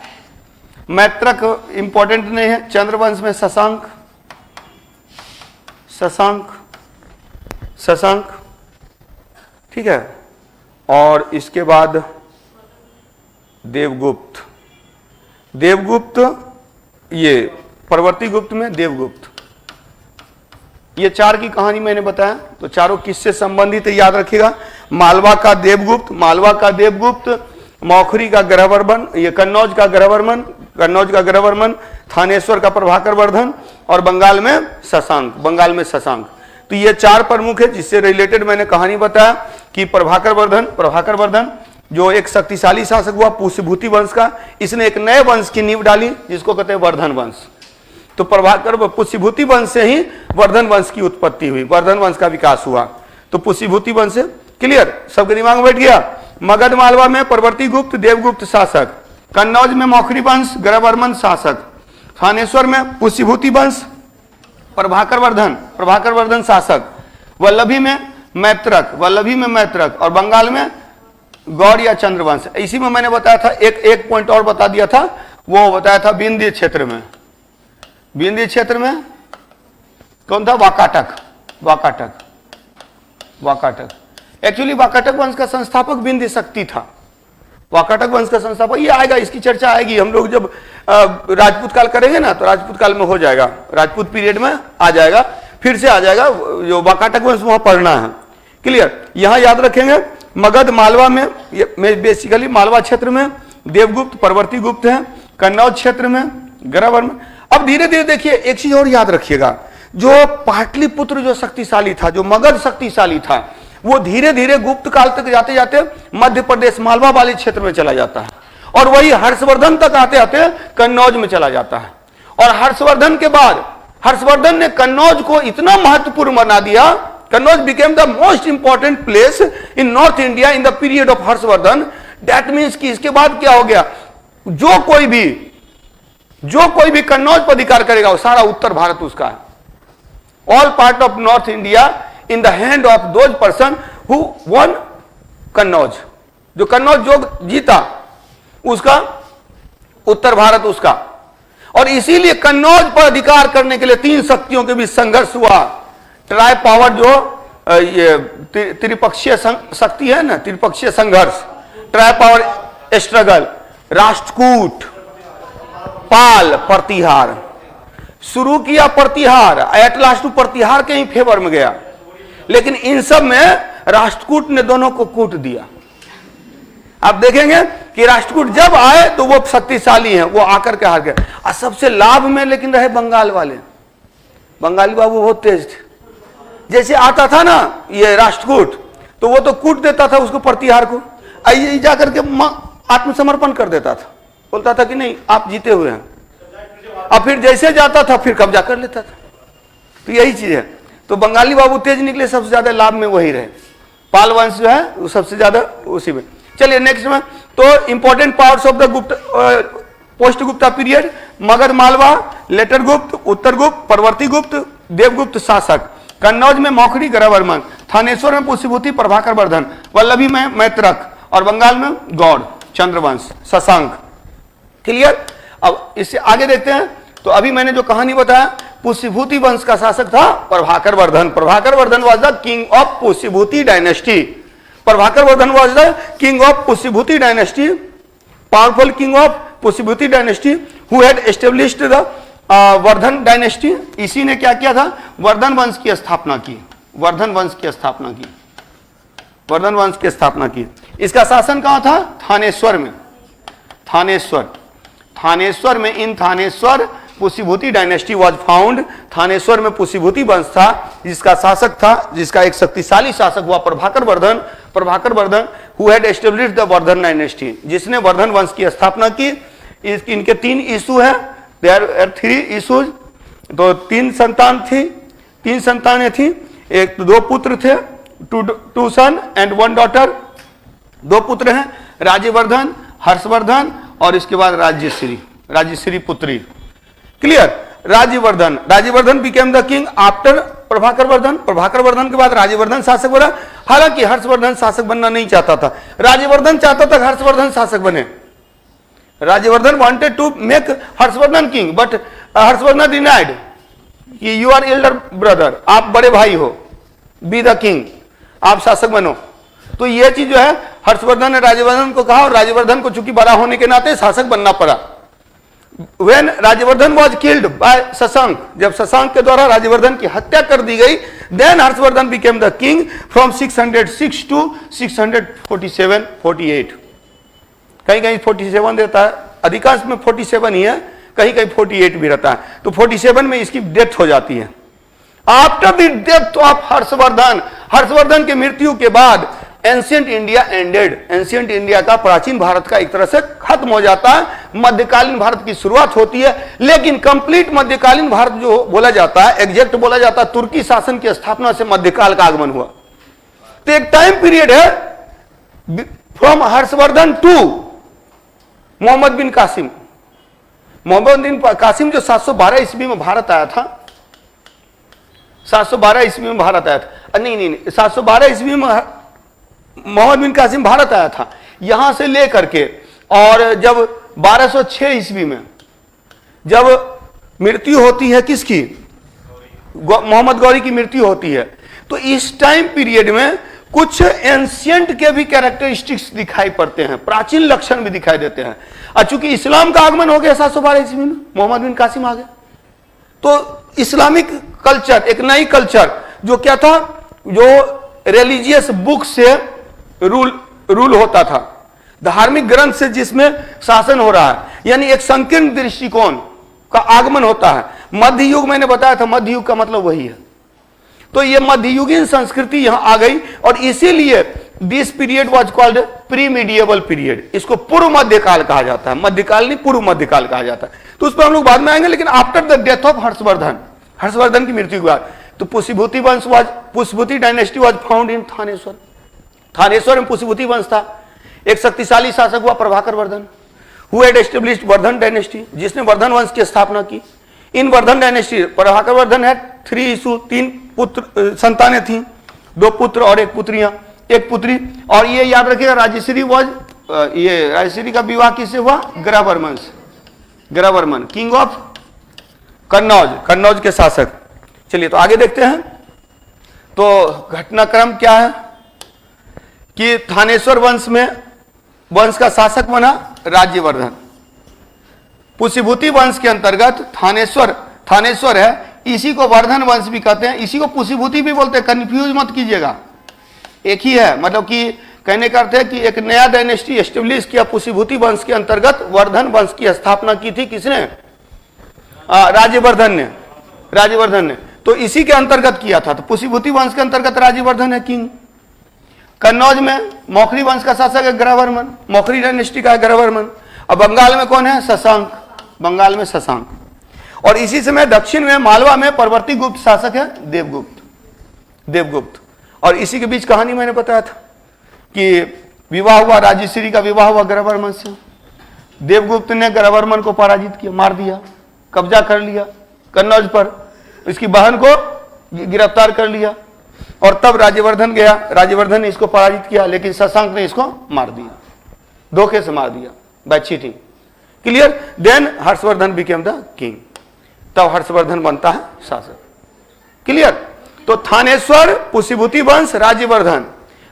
मैत्रक इंपॉर्टेंट नहीं है। चंद्रवंश में शशांक, शशांक, शशांक, ठीक है। और इसके बाद देवगुप्त, देवगुप्त, ये परवर्ती गुप्त में देवगुप्त। ये चार की कहानी मैंने बताया, तो चारों किससे संबंधित है याद रखिएगा। मालवा का देवगुप्त, मालवा का देवगुप्त, मौखरी का ग्रहवर्मन, ये कन्नौज का ग्रहवर्मन, कन्नौज का ग्रहवर्मन, थानेश्वर का प्रभाकर वर्धन और बंगाल में शशांक, बंगाल में शशांक। तो ये चार प्रमुख है जिससे रिलेटेड मैंने कहानी बताया कि प्रभाकर वर्धन, प्रभाकर वर्धन जो एक शक्तिशाली शासक हुआ पुष्यभूति वंश का, इसने एक नए वंश की नींव डाली जिसको कहते हैं वर्धन वंश। तो प्रभाकर पुष्यभूति वंश से ही वर्धन वंश की उत्पत्ति हुई, वर्धन वंश का विकास हुआ। तो पुष्यभूति वंश से क्लियर, सबके दिमाग में बैठ गया। मगध मालवा में परवर्ती गुप्त, देवगुप्त शासक। कन्नौज में मौखरी वंश, ग्रहवर्मन शासक। थानेश्वर में पुष्यभूति वंश, प्रभाकर वर्धन, प्रभाकर वर्धन शासक। वल्लभी में मैत्रक, वल्लभी में मैत्रक। और बंगाल में गौड़ या चंद्रवंश। इसी में मैंने बताया था, एक पॉइंट और बता दिया था, वो बताया था विंध्य क्षेत्र में, विंध्य क्षेत्र में कौन था, वाकाटक, वाकाटक, वाकाटक। एक्चुअली वाकाटक वंश का संस्थापक विंध्य शक्ति था, वाकाटक वंश का संस्थापक। ये आएगा, इसकी चर्चा आएगी हम लोग जब राजपूत काल करेंगे ना, तो राजपूत काल में हो जाएगा, राजपूत पीरियड में आ जाएगा, फिर से आ जाएगा, जो वाकाटक वंश वहां पढ़ना है। क्लियर, यहां याद रखेंगे मगध मालवा में बेसिकली मालवा क्षेत्र में देवगुप्त, परवर्ती गुप्त है। कन्नौज क्षेत्र में ग्रहवर्मन। अब धीरे धीरे देखिए, एक चीज और याद रखिएगा, जो पाटलिपुत्र जो शक्तिशाली था, जो मगध शक्तिशाली था, वो धीरे धीरे गुप्त काल तक जाते जाते मध्य प्रदेश मालवा वाले क्षेत्र में चला जाता है, और वही हर्षवर्धन तक आते आते कन्नौज में चला जाता है। और हर्षवर्धन के बाद हर्षवर्धन ने कन्नौज को इतना महत्वपूर्ण बना दिया, Kannauj became the most important place in north India in the period of Harshvardhan. That means कि इसके बाद क्या हो गया, जो कोई भी कन्नौज पर अधिकार करेगा वो सारा उत्तर भारत उसका है। All part of north India in the hand of those person who one Kannauj. जो कन्नौज जो जीता उसका उत्तर भारत उसका। और इसीलिए कन्नौज पर अधिकार करने के लिए तीन शक्तियों के बीच संघर्ष हुआ। ट्राई पावर जो ये त्रिपक्षीय शक्ति है ना, त्रिपक्षीय संघर्ष, ट्राई पावर स्ट्रगल, राष्ट्रकूट, पाल, प्रतिहार। शुरू किया प्रतिहार, एट लास्ट प्रतिहार के ही फेवर में गया, लेकिन इन सब में राष्ट्रकूट ने दोनों को कूट दिया। आप देखेंगे कि राष्ट्रकूट जब आए तो वो शक्तिशाली हैं, वो आकर के हार गए। और सबसे लाभ में लेकिन रहे बंगाल वाले, बंगाली बाबू बहुत तेज थे। जैसे आता था ना ये राष्ट्रकूट, तो वो तो कूट देता था उसको प्रतिहार को, आइए जाकर के आत्मसमर्पण कर देता था, बोलता था कि नहीं आप जीते हुए हैं, और फिर जैसे जाता था फिर कब्जा कर लेता था। तो यही चीज है। तो बंगाली बाबू तेज निकले, सबसे ज्यादा लाभ में वही रहे। पाल वंश जो है वो सबसे ज्यादा उसी में। चलिए नेक्स्ट में, तो important parts of the Gupta post Gupta period, Magadh Malwa, later Gupta, उत्तर गुप्त, परवर्ती गुप्त, देवगुप्त शासक। कन्नौज में मौखरी गरावर्मन, थानेश्वर में पुष्यभूति प्रभाकर वर्धन, वल्लभी में मैत्रक, और बंगाल में गौड़, चंद्रवंश, शशांक। क्लियर। अब इससे आगे देखते हैं। तो अभी मैंने जो कहानी बताया, पुष्यभूति वंश का शासक था Prabhakar Vardhan. Prabhakar Vardhan was the king of Pushyabhuti dynasty. Prabhakar Vardhan was the king of Pushyabhuti dynasty, powerful king of Pushyabhuti dynasty who had established the Vardhan dynasty. इसी ने क्या किया था, वर्धन वंश की स्थापना की, वर्धन वंश की स्थापना की, वर्धन वंश की स्थापना की। इसका शासन कहां था, थानेश्वर में। थानेश्वर, थानेश्वर में, in Thaneshwar Pushyabhuti dynasty was found. Thaneshwar में पुष्यभूति वंश था, जिसका शासक था, जिसका एक शक्तिशाली शासक हुआ Prabhakar Vardhan. Prabhakar Vardhan who had established the Vardhan dynasty, जिसने वर्धन वंश की स्थापना की। इनके 3 इशू है, देयर आर 3 इशूज। तो 3 संतान थी, 3 संतानें थी, 2 पुत्र थे, 2 सन एंड 1 डॉटर। 2 पुत्र हैं, राज्यवर्धन, हर्षवर्धन, और इसके बाद राज्यश्री, राज्यश्री पुत्री। Clear. Rajyavardhan, Rajyavardhan became the king after Prabhakar Vardhan. Prabhakar Vardhan के बाद राज्यवर्धन शासक बना। हालांकि हर्षवर्धन शासक बनना नहीं चाहता था, राज्यवर्धन चाहता था हर्षवर्धन शासक बने। Rajyavardhana wanted to make Harshavardhana king, but Harshavardhana denied कि यू आर एल्डर ब्रदर, आप बड़े भाई हो, बी द किंग, आप शासक बनो। तो यह चीज जो है हर्षवर्धन ने राज्यवर्धन को कहा, और राज्यवर्धन को चूंकि बड़ा होने के नाते शासक बनना पड़ा। When Rajyavardhan was killed by Shashank, जब शशांक के द्वारा राज्यवर्धन की हत्या कर दी गई, then Harshvardhan became the king from 606 to 647-48। कहीं कहीं 47 देता है, अधिकांश में 47 ही है, कहीं कहीं 48 भी रहता है। तो 47 में इसकी डेथ हो जाती है। After the death of Harshavardhana, Harshvardhan की मृत्यु के बाद ancient India ended. Ancient India का, प्राचीन भारत का एक तरह से खत्म हो जाता है, मध्यकालीन भारत की शुरुआत होती है। लेकिन कंप्लीट मध्यकालीन भारत जो बोला जाता है, एग्जैक्ट बोला जाता है, तुर्की शासन की स्थापना से मध्यकाल का आगमन हुआ। तो एक टाइम पीरियड है फ्रॉम हर्षवर्धन टू मोहम्मद बिन कासिम। मोहम्मद बिन कासिम जो 712 ईस्वी में भारत आया था, 712 ईस्वी में भारत आया था, नहीं 712 ईस्वी में मोहम्मद बिन कासिम भारत आया था। यहां से लेकर के, और जब 1206 ईस्वी में जब मृत्यु होती है किसकी, मोहम्मद गौरी की मृत्यु होती है, तो इस टाइम पीरियड में कुछ एंशियंट के भी कैरेक्टरिस्टिक्स दिखाई पड़ते हैं, प्राचीन लक्षण भी दिखाई देते हैं। और चूंकि इस्लाम का आगमन हो गया 712 ईस्वी में, मोहम्मद बिन कासिम आ गए, तो इस्लामिक कल्चर, एक नई कल्चर जो क्या था, जो रिलीजियस बुक से रूल होता था, धार्मिक ग्रंथ से जिसमें शासन हो रहा है, यानी एक संकीर्ण दृष्टिकोण का आगमन होता है। मध्य युग मैंने बताया था, मध्य युग का मतलब वही है। तो ये मध्ययुगीन संस्कृति यहां आ गई, और इसीलिए this period was called pre medieval period. इसको पूर्व मध्यकाल कहा जाता है, मध्यकाल नहीं पूर्व मध्यकाल कहा जाता है। तो उस पर हम लोग बाद में आएंगे। लेकिन after the death of Harshavardhana, Harshvardhan की मृत्यु के बाद, तो पुष्यभूति वंश was, Pushyabhuti dynasty was found in Thaneshwar. Thaneshwar में पुष्यभूति वंश था। एक शक्तिशाली शासक हुआ Prabhakar Vardhan, who had established Vardhan dynasty, जिसने वर्धन वंश की स्थापना की। इन वर्धन डायनेस्टी, प्रभाकर वर्धन है 3 इशू, 3 पुत्र संतानें थी, 2 पुत्र और 1 पुत्रियां, 1 पुत्री। और ये याद रखिएगा, राजश्री वाज, ये राजश्री का विवाह किससे हुआ, गरावर्मन, गरावर्मन किंग ऑफ कन्नौज, कन्नौज के शासक। चलिए तो आगे देखते हैं। तो घटनाक्रम क्या है कि थानेश्वर वंश में, वंश का शासक बना राज्यवर्धन। पुष्यभूति वंश के अंतर्गत थानेश्वर, थानेश्वर है, इसी को वर्धन वंश भी कहते हैं, इसी को पुष्यभूति भी बोलते हैं, कंफ्यूज मत कीजिएगा, एक ही है। मतलब कि कहने का अर्थ है कि एक नया डायनेस्टी एस्टेब्लिश किया पुष्यभूति वंश के अंतर्गत। वर्धन वंश की स्थापना की थी किसने, राज्यवर्धन ने, राज्यवर्धन ने। तो इसी के अंतर्गत किया था। तो पुष्यभूति वंश के अंतर्गत राज्यवर्धन है किंग। कन्नौज में मौखरी वंश का शासक है गरावर्मन, मौखरी डायनेस्टी का है गरावर्मन। अब बंगाल में कौन है, शशांक, बंगाल में शशांक। और इसी समय दक्षिण में मालवा में परवर्ती गुप्त शासक है देवगुप्त, देवगुप्त। और इसी के बीच कहानी मैंने बताया था कि विवाह हुआ, राजश्री का विवाह हुआ ग्रहवर्मन से। देवगुप्त ने ग्रहवर्मन को पराजित किया, मार दिया, कब्जा कर लिया कन्नौज पर, इसकी बहन को गिरफ्तार कर लिया और तब राज्यवर्धन गया। राज्यवर्धन ने इसको पराजित किया, लेकिन शशांक ने इसको मार दिया, धोखे से मार दिया, by cheating. Clear? Then Harshvardhan became the king, तब हर्षवर्धन बनता है शासक। क्लियर? तो थानेश्वर पुष्यभूति वंश राज्यवर्धन,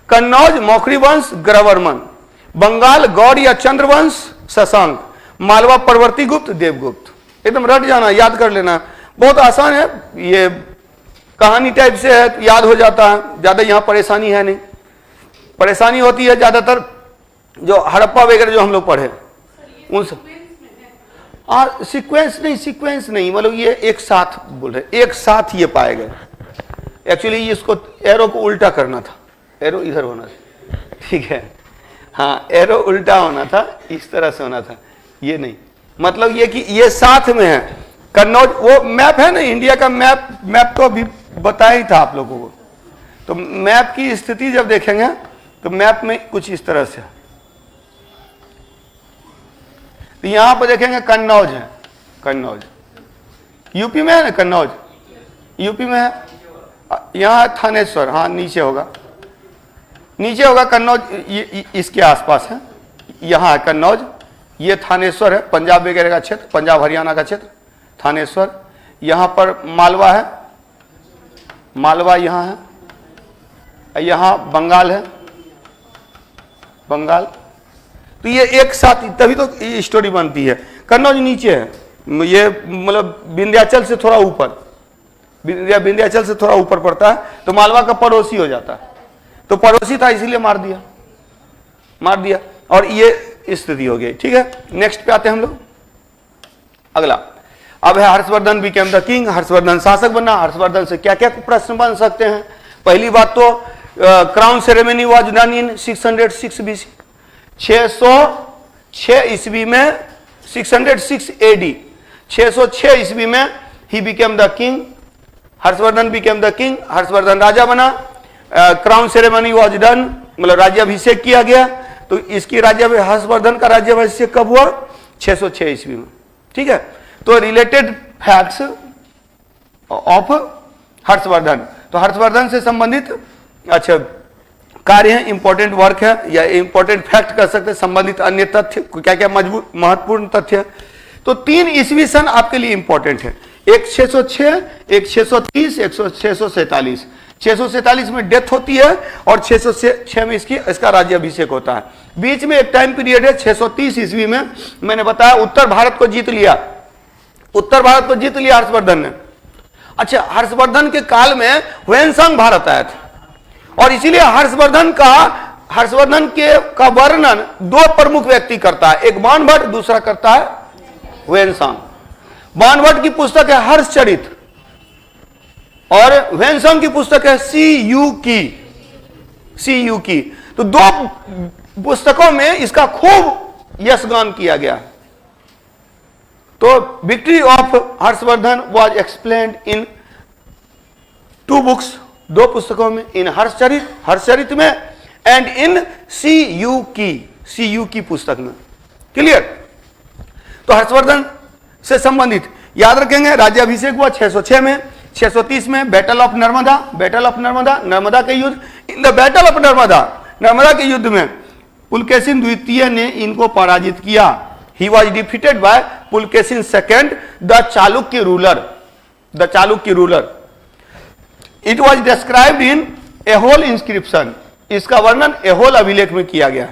कन्नौज मौखरी वंश ग्रहवर्मन, बंगाल गौड़ या चंद्र वंश शशांक, मालवा परवर्ती गुप्त देवगुप्त। एकदम रट जाना, याद कर लेना, बहुत आसान है, ये कहानी टाइप से है, याद हो जाता है, ज्यादा यहां परेशानी है नहीं। परेशानी होती है ज्यादातर जो हड़प्पा वगैरह जो हम लोग पढ़े उन सब। सीक्वेंस नहीं, मतलब ये एक साथ बोल रहे, एक साथ ये पाए गए। एक्चुअली इसको एरो को उल्टा करना था, एरो इधर होना था, ठीक है, हाँ एरो उल्टा होना था, इस तरह से होना था, ये नहीं। मतलब ये कि ये साथ में है। कन्नौज वो मैप है ना, इंडिया का मैप तो अभी बताया ही था आप लोगों को। तो मैप की स्थिति जब देखेंगे तो मैप में कुछ इस तरह से, तो यहां पर देखेंगे कन्नौज है, कन्नौज यूपी में है ना, कन्नौज यूपी में है। यहां है थानेश्वर, हाँ नीचे होगा, नीचे होगा कन्नौज, ये इसके आसपास है। यहां है कन्नौज, ये थानेश्वर है, पंजाब वगैरह का क्षेत्र, पंजाब हरियाणा का क्षेत्र थानेश्वर। यहां पर मालवा है, मालवा यहां है, यहां बंगाल है, बंगाल। तो ये एक साथ, तभी तो ये स्टोरी बनती है। कन्नौज नीचे है, ये मतलब विंध्याचल से थोड़ा ऊपर, विंध्याचल से थोड़ा ऊपर पड़ता है, तो मालवा का पड़ोसी हो जाता है। तो पड़ोसी था इसीलिए मार दिया, मार दिया, और ये स्थिति हो गई। ठीक है, नेक्स्ट पे आते हैं हम लोग। अगला अब है Harshvardhan became the king, Harshvardhan शासक बना। हर्षवर्धन से क्या क्या प्रश्न बन सकते हैं? पहली बात तो crown ceremony was done in 606 BC, 606 ईस्वी में, 606 AD, 606 ईस्वी में he became the king, Harshavardhana became the king, Harshavardhana राजा बना। क्राउन सेरेमनी वाज डन, मतलब राज्याभिषेक किया गया। तो इसकी हर्षवर्धन का राज्याभिषेक कब हुआ? 606 ईस्वी में। ठीक है, तो रिलेटेड फैक्ट्स ऑफ हर्षवर्धन, तो हर्षवर्धन से संबंधित अच्छा कार्य है, इंपॉर्टेंट वर्क है, या इंपॉर्टेंट फैक्ट कर सकते हैं, संबंधित अन्य तथ्य क्या क्या मजबूत महत्वपूर्ण तथ्य। तो 3 ईस्वी सन आपके लिए इंपॉर्टेंट है, एक 606, एक 630, एक 647। 647 में डेथ होती है और 606 में इसका राज्याभिषेक होता है। बीच में एक टाइम पीरियड है 630 ईस्वी में, मैंने बताया उत्तर भारत को जीत लिया, उत्तर भारत को जीत लिया हर्षवर्धन ने। अच्छा, हर्षवर्धन के काल में ह्वेनसांग भारत आया था, और इसीलिए हर्षवर्धन का वर्णन 2 प्रमुख व्यक्ति करता है, एक बाणभट्ट, दूसरा करता है ह्वेनसांग। बाणभट्ट की पुस्तक है हर्षचरित और ह्वेनसांग की पुस्तक है सी यू की। तो 2 पुस्तकों में इसका खूब यशगान किया गया। तो victory of Harshavardhana was explained in 2 books, 2 पुस्तकों में, इन हर्षचरित में एंड इन सी यू की पुस्तक में। क्लियर? तो हर्षवर्धन से संबंधित याद रखेंगे, राज्याभिषेक हुआ 606 में, 630 में बैटल ऑफ नर्मदा, नर्मदा के युद्ध। In the battle of Narmada के युद्ध में पुलकेशिन द्वितीय ने इनको पराजित किया। He was defeated by Pulakeshin second, the Chalukya ruler. It was described in Aihole inscription, इसका वर्णन एहोल अभिलेख में किया गया।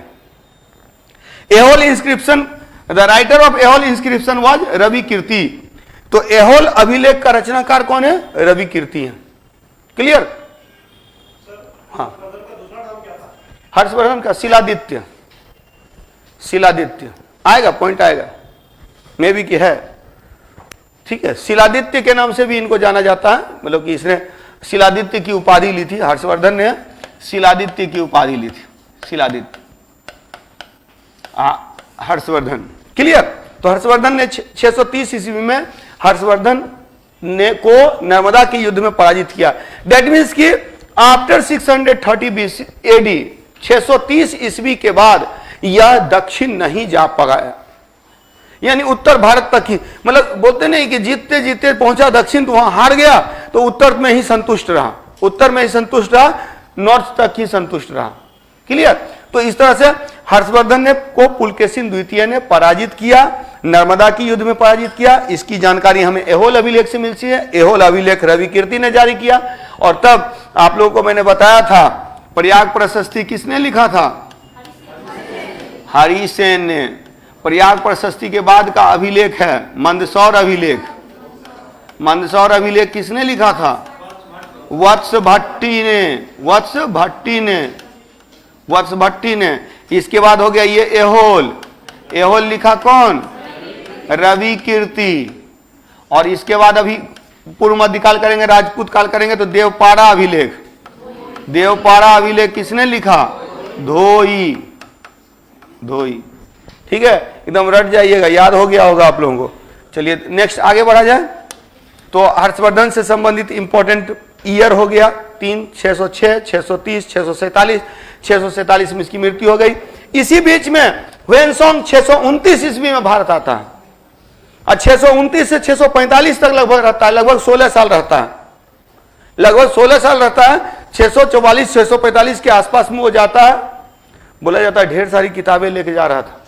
Aihole inscription, the writer of Aihole inscription was Ravi Kirti. तो एहोल अभिलेख का रचनाकार कौन है? रवि कीर्ति है। क्लियर? हाँ, हर्षवर्धन का शिलादित्य आएगा, पॉइंट आएगा, मे भी कि है। ठीक है, शिलादित्य के नाम से भी इनको जाना जाता है, मतलब कि इसने शिलादित्य की उपाधि ली थी, हर्षवर्धन ने शिलादित्य की उपाधि ली थी, शिलादित्य हर्षवर्धन। क्लियर? तो हर्षवर्धन ने 630 ईस्वी में हर्षवर्धन ने को नर्मदा के युद्ध में पराजित किया। दैट मीन्स कि आफ्टर 630 एडी 630 ईस्वी के बाद यह दक्षिण नहीं जा पाया, यानी उत्तर भारत तक ही, मतलब बोलते नहीं कि जीतते जीतते पहुंचा दक्षिण तो वहां हार गया, तो उत्तर में ही संतुष्ट रहा, उत्तर में ही संतुष्ट रहा, नॉर्थ तक ही संतुष्ट रहा। क्लियर? तो इस तरह से हर्षवर्धन ने को पुलकेशिन द्वितीय ने पराजित किया, नर्मदा की युद्ध में पराजित किया। इसकी जानकारी हमें एहोल अभिलेख से मिलती है। एहोल अभिलेख रवि कीर्ति ने जारी किया। और तब आप लोगों को मैंने बताया था प्रयाग प्रशस्ति किसने लिखा था? हरिसेन ने। प्रयाग प्रशस्ति के बाद का अभिलेख है मंदसौर अभिलेख। मंदसौर अभिलेख किसने लिखा था? वत्स भट्टी ने। वत्स भट्टी ने। वत्स भट्टी ने। इसके बाद हो गया ये एहोल। एहोल लिखा कौन? रवि कीर्ति। और इसके बाद अभी पूर्व मध्यकाल करेंगे, राजपूत काल करेंगे तो देवपाड़ा अभिलेख। देवपाड़ा अभिलेख किसने लिखा? धोई। धोई। ठीक है, एकदम रट जाइएगा, याद हो गया होगा आप लोगों को। चलिए नेक्स्ट आगे बढ़ा जाए। तो हर्षवर्धन से संबंधित इंपॉर्टेंट ईयर हो गया 3, 606, 630, 647। 647 में इसकी मृत्यु हो गई। इसी बीच में ह्वेनसोंग 629 ईस्वी में भारत आता है और 629 से 645 तक लगभग रहता है, लगभग 16 साल रहता है, लगभग 16 साल रहता है। 644 645 के आसपास में वो जाता है। बोला जाता है ढेर सारी किताबें लेके जा रहा था।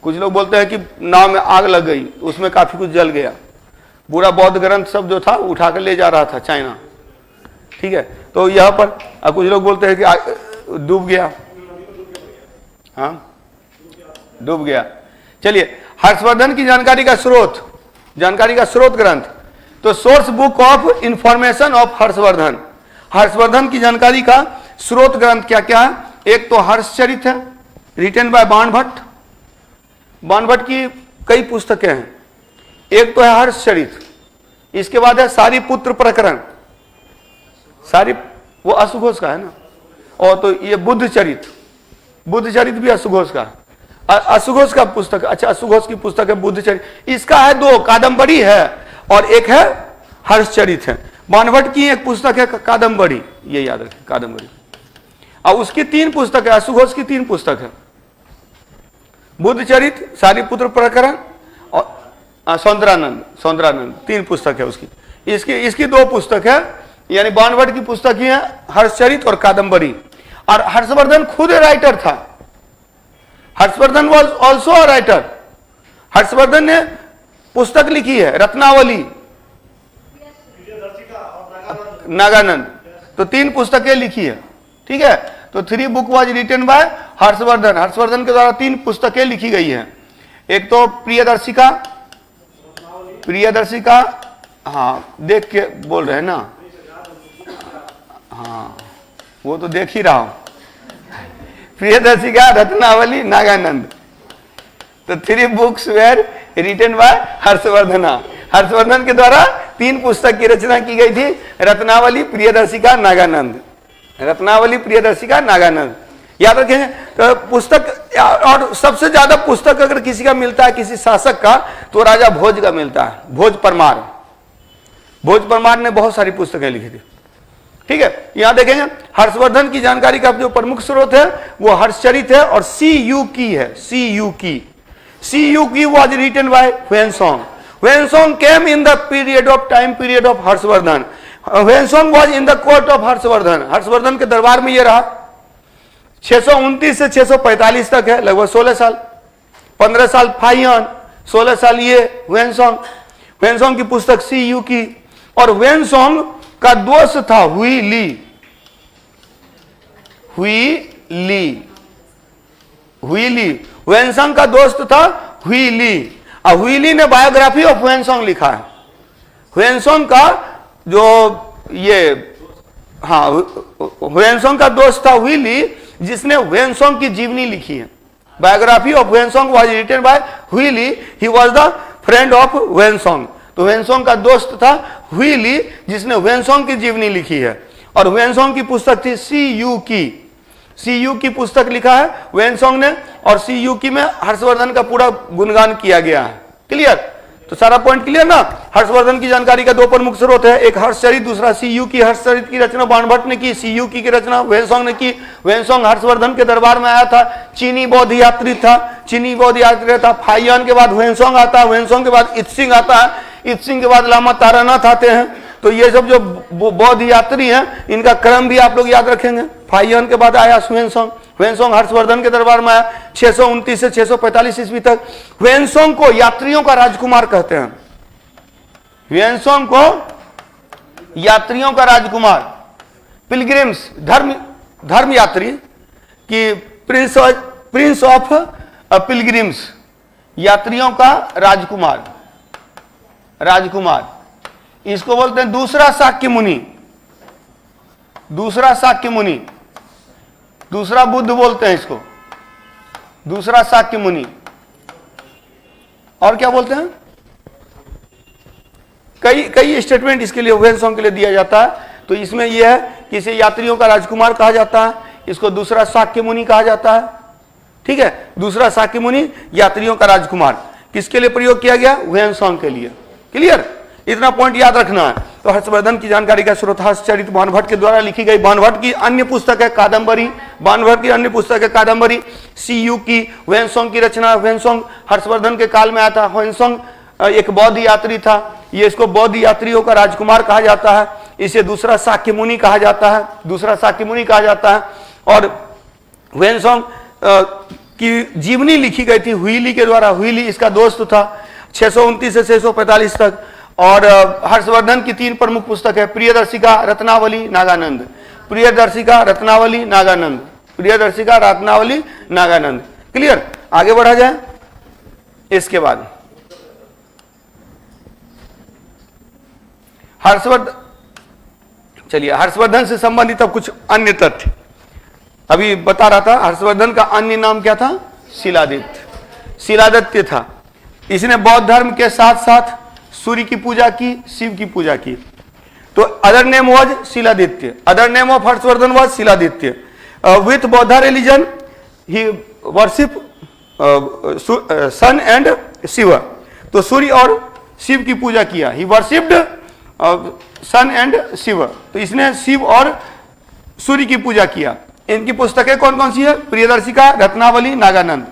कुछ लोग बोलते हैं कि नाव में आग लग गई, उसमें काफी कुछ जल गया। पूरा बौद्ध ग्रंथ सब जो था उठा कर ले जा रहा था चाइना। ठीक है, तो यहां पर कुछ लोग बोलते हैं कि डूब गया। हाँ, डूब गया। चलिए, हर्षवर्धन की जानकारी का स्रोत, जानकारी का स्रोत ग्रंथ, तो source book of information of Harshavardhana. Harshvardhan की जानकारी का स्रोत ग्रंथ क्या क्या है? एक तो हर्षचरित है, रिटन बाय बाणभट्ट। बाणभट्ट की कई पुस्तकें हैं। एक तो है हर्षचरित, इसके बाद है सारीपुत्र प्रकरण। सारी वो अशुघोष का है ना। और तो ये बुद्धचरित, बुद्धचरित भी अशुघोष का है। अशुघोष का पुस्तक, अच्छा अशुघोष की पुस्तक है बुद्धचरित। इसका है 2, कादम्बरी है और एक है हर्षचरित है। बाणभट्ट की एक पुस्तक है कादम्बरी, ये याद रखें कादम्बरी। और उसकी 3 पुस्तक है, अशुघोष की 3 पुस्तक है, बुद्धचरित, सारीपुत्र प्रकरण और सौंदरानंद। सौंदरानंद 3 पुस्तक है उसकी। इसकी 2 पुस्तक है, यानी बाणभट्ट की पुस्तक ही है हर्षचरित और कादम्बरी। और हर्षवर्धन खुद राइटर था। Harshvardhan was also a writer. Harshvardhan ने पुस्तक लिखी है रत्नावली, नागानंद, तो 3 पुस्तकें लिखी है। ठीक है, तो 3 book was written by Harshavardhana. Harshavardhana के द्वारा 3 पुस्तकें लिखी गई है। एक तो प्रियदर्शिका, प्रियदर्शिका, हाँ देख के बोल रहे हैं ना, हाँ वो तो देख ही रहा हूं। प्रियदर्शिका, रत्नावली, नागानंद, तो 3 books were written by Harshavardhana. Harshavardhana के द्वारा 3 पुस्तक की रचना की गई थी, रत्नावली, प्रियदर्शिका, नागानंद। रत्नावली, प्रियदर्शिका, नागानंद, याद रखें। तो पुस्तक, और सबसे ज्यादा पुस्तक अगर किसी का मिलता है, किसी शासक का, तो राजा भोज का मिलता है, भोज परमार। भोज परमार ने बहुत सारी पुस्तकें लिखी थी। ठीक है, यहां देखेंगे हर्षवर्धन की जानकारी का जो प्रमुख स्रोत है वो हर्षचरित है और CU की है। CU की, CU की was written by Hiuen Tsang. Hiuen Tsang came in the period of time period of Harshavardhana. Hiuen Tsang was in the court of Harshavardhana. Harshavardhana के दरबार में ये रहा। 629 से 645 तक है, लगभग 16 साल। 15 साल फाहियान, 16 साल ये ह्वेनसोंग। ह्वेनसोंग की पुस्तक CU की। और ह्वेनसोंग का दोस्त था हुई ली। हुई ली, हुई ली, ह्वेनसोंग का दोस्त था हुई ली। और हुई ली ने बायोग्राफी ऑफ ह्वेनसोंग लिखा है। ह्वेनसोंग का जो ये, हाँ ह्वेनसोंग का दोस्त था हुई ली, जिसने ह्वेनसोंग की जीवनी लिखी है। Biography of Hiuen Tsang was written by Hui Li. He was the friend of Hiuen Tsang. तो ह्वेनसोंग का दोस्त था हुई ली, जिसने ह्वेनसोंग की जीवनी लिखी है। और ह्वेनसोंग की पुस्तक थी CU की। CU की पुस्तक लिखा है ह्वेनसोंग ने, और CU की में हर्षवर्धन का पूरा गुणगान किया गया है। क्लियर? तो सारा पॉइंट क्लियर ना। हर्षवर्धन की जानकारी का दो प्रमुख स्रोत है, एक हर्षचरित, दूसरा सीयू की। हर्षचरित की रचना बाणभट्ट ने की, सीयू की रचना ह्वेनसांग ने की। ह्वेनसांग हर्षवर्धन के दरबार में आया था, चीनी बौद्ध यात्री था, चीनी बौद्ध यात्री था। फाहियान के बाद ह्वेनसांग आता है, ह्वेनसांग के बाद इत्सिंग आता है, इत्सिंग के बाद लामा तारानाथ आते हैं। तो ये सब जो बौद्ध यात्री हैं इनका क्रम भी आप लोग याद रखेंगे। फाहियान के बाद आया ह्वेनसांग, ह्वेनसांग हर्षवर्धन के दरबार में आया 629 से 645 ईस्वी तक। ह्वेनसांग को यात्रियों का राजकुमार कहते हैं, ह्वेनसांग को यात्रियों का राजकुमार, पिलग्रिम्स धर्म यात्री की प्रिंस ऑफ पिलग्रिम्स, यात्रियों का राजकुमार इसको बोलते हैं दूसरा शाक्य मुनि, दूसरा बुद्ध बोलते हैं इसको, दूसरा शाक्य मुनि। और क्या बोलते हैं, कई स्टेटमेंट इसके लिए ह्वेनसांग के लिए दिया जाता है। तो इसमें यह है कि इसे यात्रियों का राजकुमार कहा जाता है, इसको दूसरा शाक्य मुनि कहा जाता है। ठीक है, दूसरा शाक्य मुनि, यात्रियों का राजकुमार, किसके लिए प्रयोग किया गया, ह्वेनसांग के लिए। क्लियर, इतना पॉइंट याद रखना है। तो हर्षवर्धन की जानकारी का स्रोत हर्षचरित बाणभट्ट के द्वारा लिखी गई, बाणभट्ट की अन्य पुस्तक है कादंबरी, बाणभट्ट की अन्य पुस्तक है कादंबरी। सीयू की, ह्वेनसांग की रचना, ह्वेनसांग हर्षवर्धन के काल में आया था। ह्वेनसांग एक बौद्ध यात्री था, ये इसको बौद्ध यात्रियों का राजकुमार कहा जाता है, इसे दूसरा शाक्य मुनि कहा जाता है, दूसरा शाक्य मुनि कहा जाता है। और ह्वेनसांग की जीवनी लिखी गई थी हुइली के द्वारा, हुइली इसका दोस्त था, 629 से 645 तक। और हर्षवर्धन की 3 प्रमुख पुस्तक है, प्रियदर्शिका, रत्नावली, नागानंद, प्रियदर्शिका, रत्नावली, नागानंद, प्रियदर्शिका, रत्नावली, नागानंद। क्लियर, आगे बढ़ा जाए। इसके बाद हर्षवर्धन से संबंधित अब कुछ अन्य तथ्य अभी बता रहा था। हर्षवर्धन का अन्य नाम क्या था, शिलादित्य था। इसने बौद्ध धर्म के साथ साथ सूर्य की पूजा की, शिव की पूजा की। तो other name was Shiladitya, other name of Harshavardhana was Shiladitya. With Bauddh religion he worship sun and Shiva. तो सूर्य और शिव की पूजा किया, he worshipped sun and Shiva. तो इसने शिव और सूर्य की पूजा किया। इनकी पुस्तकें कौन कौन सी है, प्रियदर्शिका, रत्नावली, नागानंद,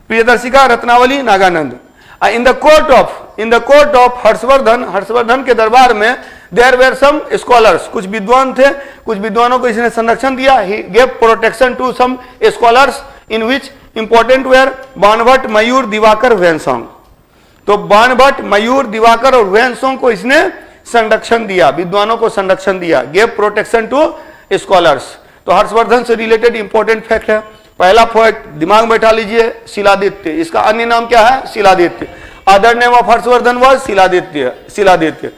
प्रियदर्शिका, रत्नावली, नागानंद। इन द कोर्ट ऑफ हर्षवर्धन के दरबार में देयर वेर सम स्कॉलर्स, कुछ विद्वान थे, कुछ विद्वानों को इसने संरक्षण दिया। He gave protection to some scholars in which important were Banabhatta, Mayur, Diwakar, Hiuen Tsang. तो बाणभट्ट, मयूर, दिवाकर और ह्वेनसांग को इसने संरक्षण दिया, विद्वानों को संरक्षण दिया, गेव प्रोटेक्शन टू स्कॉलर्स। तो हर्षवर्धन से रिलेटेड इंपॉर्टेंट फैक्ट है। पहला फैक्ट दिमाग में बैठा लीजिए, शिलादित्य, इसका अन्य नाम क्या है, Shiladitya. Other name of Harshavardhana was Shiladitya.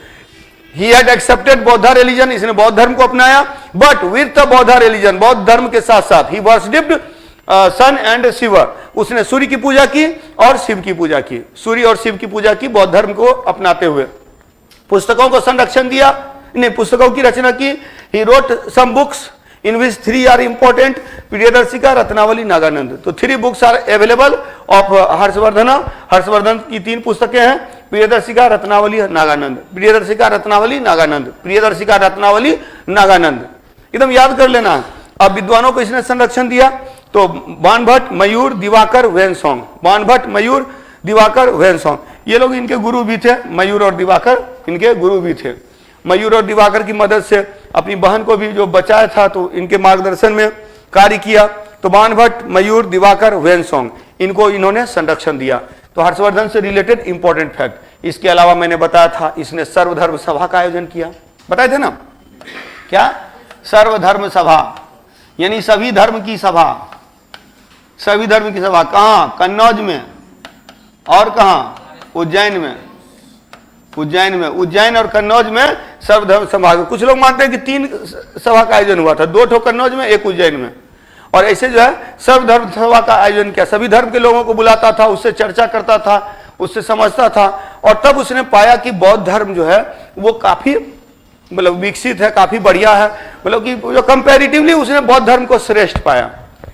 He had accepted बौद्ध रिलीजन, इसने बौद्ध धर्म को अपनाया, बट विद द बौद्ध रिलीजन, बौद्ध धर्म के साथ साथ ही वर्शिप्ड सन एंड शिव, उसने सूर्य की पूजा की और शिव की पूजा की, सूर्य और शिव की पूजा की बौद्ध धर्म को अपनाते हुए। पुस्तकों को संरक्षण दिया, पुस्तकों की रचना की। He wrote some books in which 3 are important, Priyadarshika, Ratnavali, Nagananda. तो 3 books are available of Harshavardhana की 3 पुस्तकें हैं, प्रियदर्शिका, रत्नावली, नागानंद, प्रियदर्शिका, रत्नावली, नागानंद, प्रियदर्शिका, रत्नावली, नागानंद। एकदम याद कर लेना। अब विद्वानों को इसने संरक्षण दिया। तो बाणभट्ट, मयूर, दिवाकर, ह्वेनसांग, बाणभट्ट, मयूर, दिवाकर, ह्वेनसांग, ये लोग इनके गुरु भी थे। मयूर और दिवाकर इनके गुरु भी थे। मयूर और दिवाकर की मदद से अपनी बहन को भी जो बचाया था, तो इनके मार्गदर्शन में कार्य किया। तो बाणभट्ट, मयूर, दिवाकर, ह्वेनसांग, इनको इन्होंने संरक्षण दिया। तो हर्षवर्धन से रिलेटेड इंपॉर्टेंट फैक्ट। इसके अलावा मैंने बताया था इसने सर्वधर्म सभा का आयोजन किया, बताए थे ना, क्या, सर्वधर्म सभा, यानी सभी धर्म की सभा, सभी धर्म की सभा। कहाँ, कन्नौज में और कहाँ, उज्जैन में, उज्जैन और कन्नौज में सर्वधर्म सभा। कुछ लोग मानते हैं कि 3 सभा का आयोजन हुआ था, 2 ठो कन्नौज में, 1 उज्जैन में। और ऐसे जो है सर्वधर्म सभा का आयोजन किया, सभी धर्म के लोगों को बुलाता था, उससे चर्चा करता था, उससे समझता था। और तब उसने पाया कि बौद्ध धर्म जो है वो काफी मतलब विकसित है, काफी बढ़िया है, मतलब कि जो कंपैरेटिवली उसने बौद्ध धर्म को श्रेष्ठ पाया।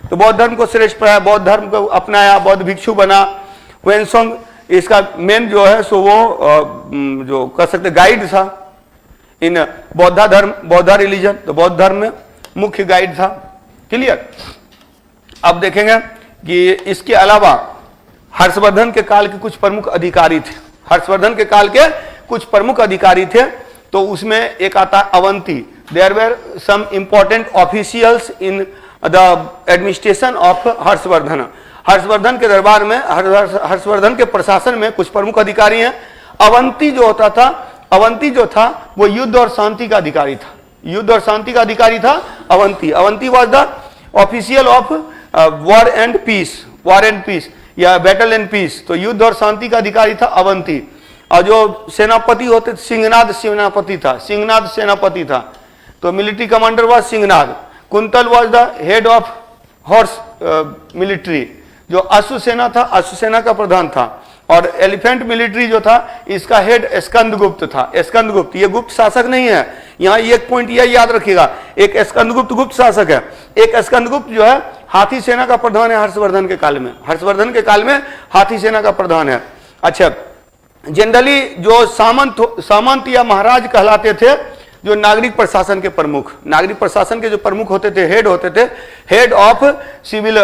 तो बौद्ध धर्म को श्रेष्ठ पाया, बौद्ध धर्म को अपनाया, बौद्ध भिक्षु बना। ह्वेनसांग इसका मेन जो है सो वो जो कह सकते गाइड था इन बौद्ध रिलीजन, तो बौद्ध धर्म में मुख्य गाइड था। क्लियर। अब देखेंगे कि इसके अलावा हर्षवर्धन के काल के कुछ प्रमुख अधिकारी थे। हर्षवर्धन के काल के कुछ प्रमुख अधिकारी थे, तो उसमें एक आता Avanti. There were some important officials in the administration of Harshavardhana. Harshavardhana के दरबार में, हर्षवर्धन के प्रशासन में कुछ प्रमुख अधिकारी हैं। अवंती जो होता था, अवंती जो था वो युद्ध और शांति का अधिकारी था। युद्ध और शांति का अधिकारी था Avanti. Avanti was the official of war and peace, war and peace या बैटल एंड पीस। तो युद्ध और शांति का अधिकारी था अवंती। और जो सेनापति होते, सिंहनाद सेनापति था, सिंहनाद सेनापति था। तो military commander was Singhnad. Kuntal was the head of horse military. जो अश्वसेना था, अश्वसेना का प्रधान था। और एलिफेंट मिलिट्री जो था, इसका हेड स्कंदगुप्त था। स्कंदगुप्त, ये गुप्त शासक नहीं है। यहाँ एक पॉइंट यह याद रखिएगा, एक स्कंदगुप्त गुप्त शासक है, एक स्कंदगुप्त जो है हाथी सेना का प्रधान है हर्षवर्धन के काल में। हर्षवर्धन के काल में हाथी सेना का प्रधान है। अच्छा, जनरली जो सामंत या महाराज कहलाते थे, जो नागरिक प्रशासन के प्रमुख, नागरिक प्रशासन के जो प्रमुख होते थे, हेड होते थे, हेड ऑफ सिविल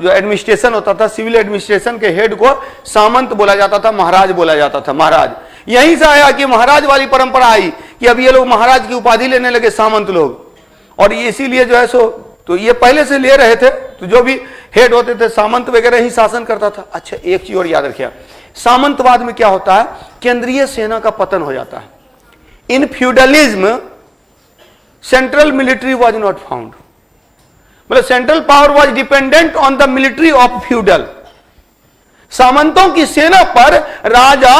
जो एडमिनिस्ट्रेशन होता था, सिविल एडमिनिस्ट्रेशन के हेड को सामंत बोला जाता था, महाराज बोला जाता था, महाराज। यहीं से आया कि महाराज वाली परंपरा आई कि अब ये लोग महाराज की उपाधि लेने लगे, सामंत लोग। और इसीलिए जो है सो, तो ये पहले से ले रहे थे, तो जो भी हेड होते थे सामंत वगैरह ही शासन करता था। अच्छा, एक चीज और याद रखिए, सामंतवाद में क्या होता है, केंद्रीय सेना का पतन हो जाता है। In feudalism central military was not found, मतलब central power was dependent on the military of feudal. सामंतों की सेना पर राजा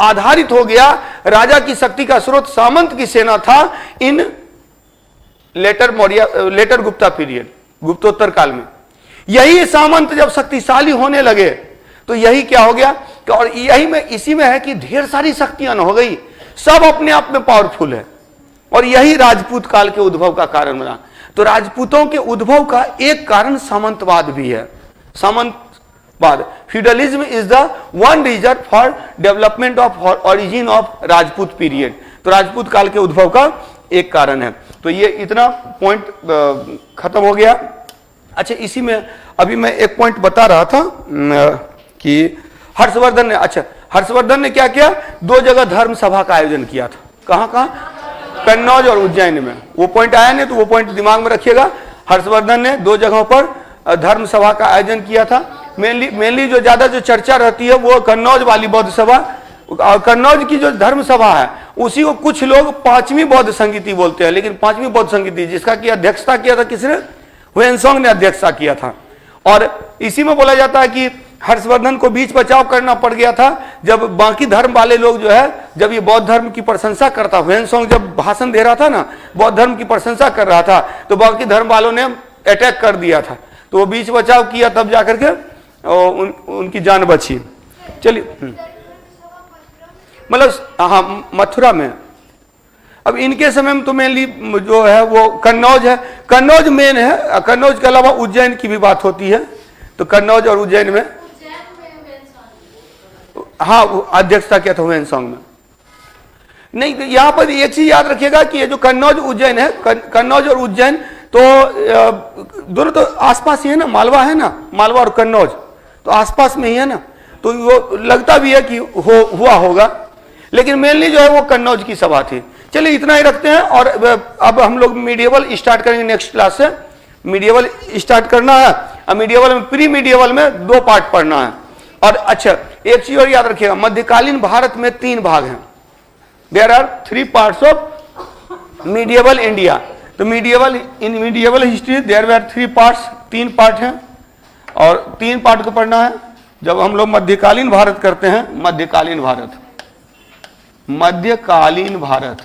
आधारित हो गया, राजा की शक्ति का स्रोत सामंत की सेना था इन लेटर गुप्ता पीरियड, गुप्तोत्तर काल में। यही सामंत जब शक्तिशाली होने लगे तो यही क्या हो गया, और यही में इसी में है कि ढेर सारी शक्तियां हो गई, सब अपने आप में पावरफुल है। और यही राजपूत काल के उद्भव का कारण बना। तो राजपूतों के उद्भव का एक कारण सामंतवाद भी है। सामंतवाद, feudalism is the one reason for development of origin of Rajput period. तो राजपूत काल के उद्भव का एक कारण है। तो ये इतना पॉइंट खत्म हो गया। अच्छा, इसी में अभी मैं एक पॉइंट बता रहा था कि हर्षवर्धन ने, अच्छा हर्षवर्धन ने क्या किया, 2 जगह धर्म सभा का आयोजन किया था। कहां कहां, कन्नौज और उज्जैन में। वो पॉइंट आया नहीं, तो वो पॉइंट दिमाग में रखिएगा। हर्षवर्धन ने 2 जगहों पर धर्म सभा का आयोजन किया था। मेनली जो ज्यादा जो चर्चा रहती है वो कन्नौज वाली बौद्ध सभा। और कन्नौज की जो धर्म सभा है उसी को कुछ लोग 5वीं बौद्ध संगीति बोलते हैं, लेकिन 5वीं बौद्ध संगीति जिसका की अध्यक्षता किया था किसने, हुएनसोंग ने अध्यक्षता किया था। और इसी में बोला जाता है कि हर्षवर्धन को बीच बचाव करना पड़ गया था, जब बाकी धर्म वाले लोग जो है, जब ये बौद्ध धर्म की प्रशंसा करता, हुएनसोंग जब भाषण दे रहा था ना, बौद्ध धर्म की प्रशंसा कर रहा था, तो बाकी धर्म वालों ने अटैक कर दिया था। तो वो बीच बचाव किया, तब जाकर के उनकी जान बची। चलिए, मतलब हाँ, मथुरा में। अब इनके समय में तो मेनली जो है वो कन्नौज है, कन्नौज मेन है। कन्नौज के अलावा उज्जैन की भी बात होती है। तो कन्नौज और उज्जैन में हाँ अध्यक्षता किया था हुएनसोंग में। नहीं, यहां पर एक चीज याद रखिएगा कि ये जो कन्नौज उज्जैन है, कन्नौज और उज्जैन तो दोनों तो आसपास ही है ना, मालवा है ना, मालवा और कन्नौज तो आसपास में ही है ना, तो वो लगता भी है कि हुआ होगा, लेकिन मेनली जो है वो कन्नौज की सभा थी। चलिए, इतना ही रखते हैं। और अब हम लोग मीडिएवल स्टार्ट करेंगे नेक्स्ट क्लास से। मीडिएवल स्टार्ट करना है। अब मीडिएवल में, प्री मीडिएवल में 2 पार्ट पढ़ना है। और अच्छा, एक चीज और याद रखिएगा, मध्यकालीन भारत में 3 भाग हैं। There are 3 parts of medieval India. तो in medieval history there are 3 parts, 3 part हैं, और 3 पार्ट को पढ़ना है। जब हम लोग मध्यकालीन भारत करते हैं, मध्यकालीन भारत, मध्यकालीन भारत,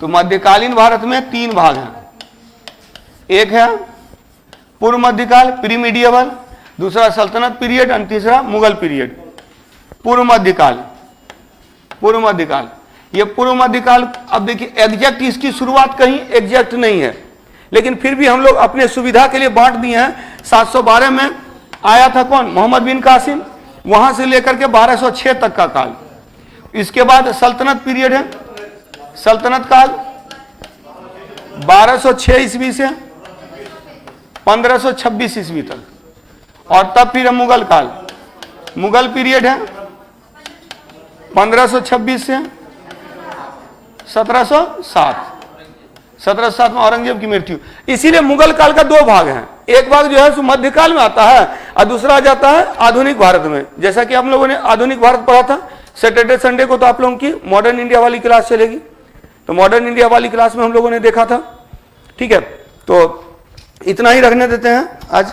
तो मध्यकालीन भारत में 3 भाग हैं। एक है पूर्व मध्यकाल, प्री मीडिएवल, दूसरा सल्तनत पीरियड और तीसरा मुगल पीरियड। पूर्व मध्यकाल, पूर्व मध्यकाल, ये पूर्व मध्यकाल, अब देखिए एग्जैक्ट इसकी शुरुआत कहीं एग्जैक्ट नहीं है, लेकिन फिर भी हम लोग अपने सुविधा के लिए बांट दिए हैं। 712 में आया था कौन, मोहम्मद बिन कासिम। वहां से लेकर के 1206 तक का काल। इसके बाद सल्तनत पीरियड है, सल्तनत काल 1206 ईस्वी से 1526 ईस्वी तक। और तब फिर मुगल काल, मुगल पीरियड है 1526 से 1707। 1707 में औरंगजेब की मृत्यु। इसीलिए मुगल काल का दो भाग हैं, एक भाग जो है सो मध्यकाल में आता है और दूसरा आ जाता है आधुनिक भारत में। जैसा कि हम लोगों ने आधुनिक भारत पढ़ा था, सैटरडे संडे को तो आप लोगों की मॉडर्न इंडिया वाली क्लास चलेगी, तो मॉडर्न इंडिया वाली क्लास में हम लोगों ने देखा था। ठीक है, तो इतना ही रखने देते हैं आज।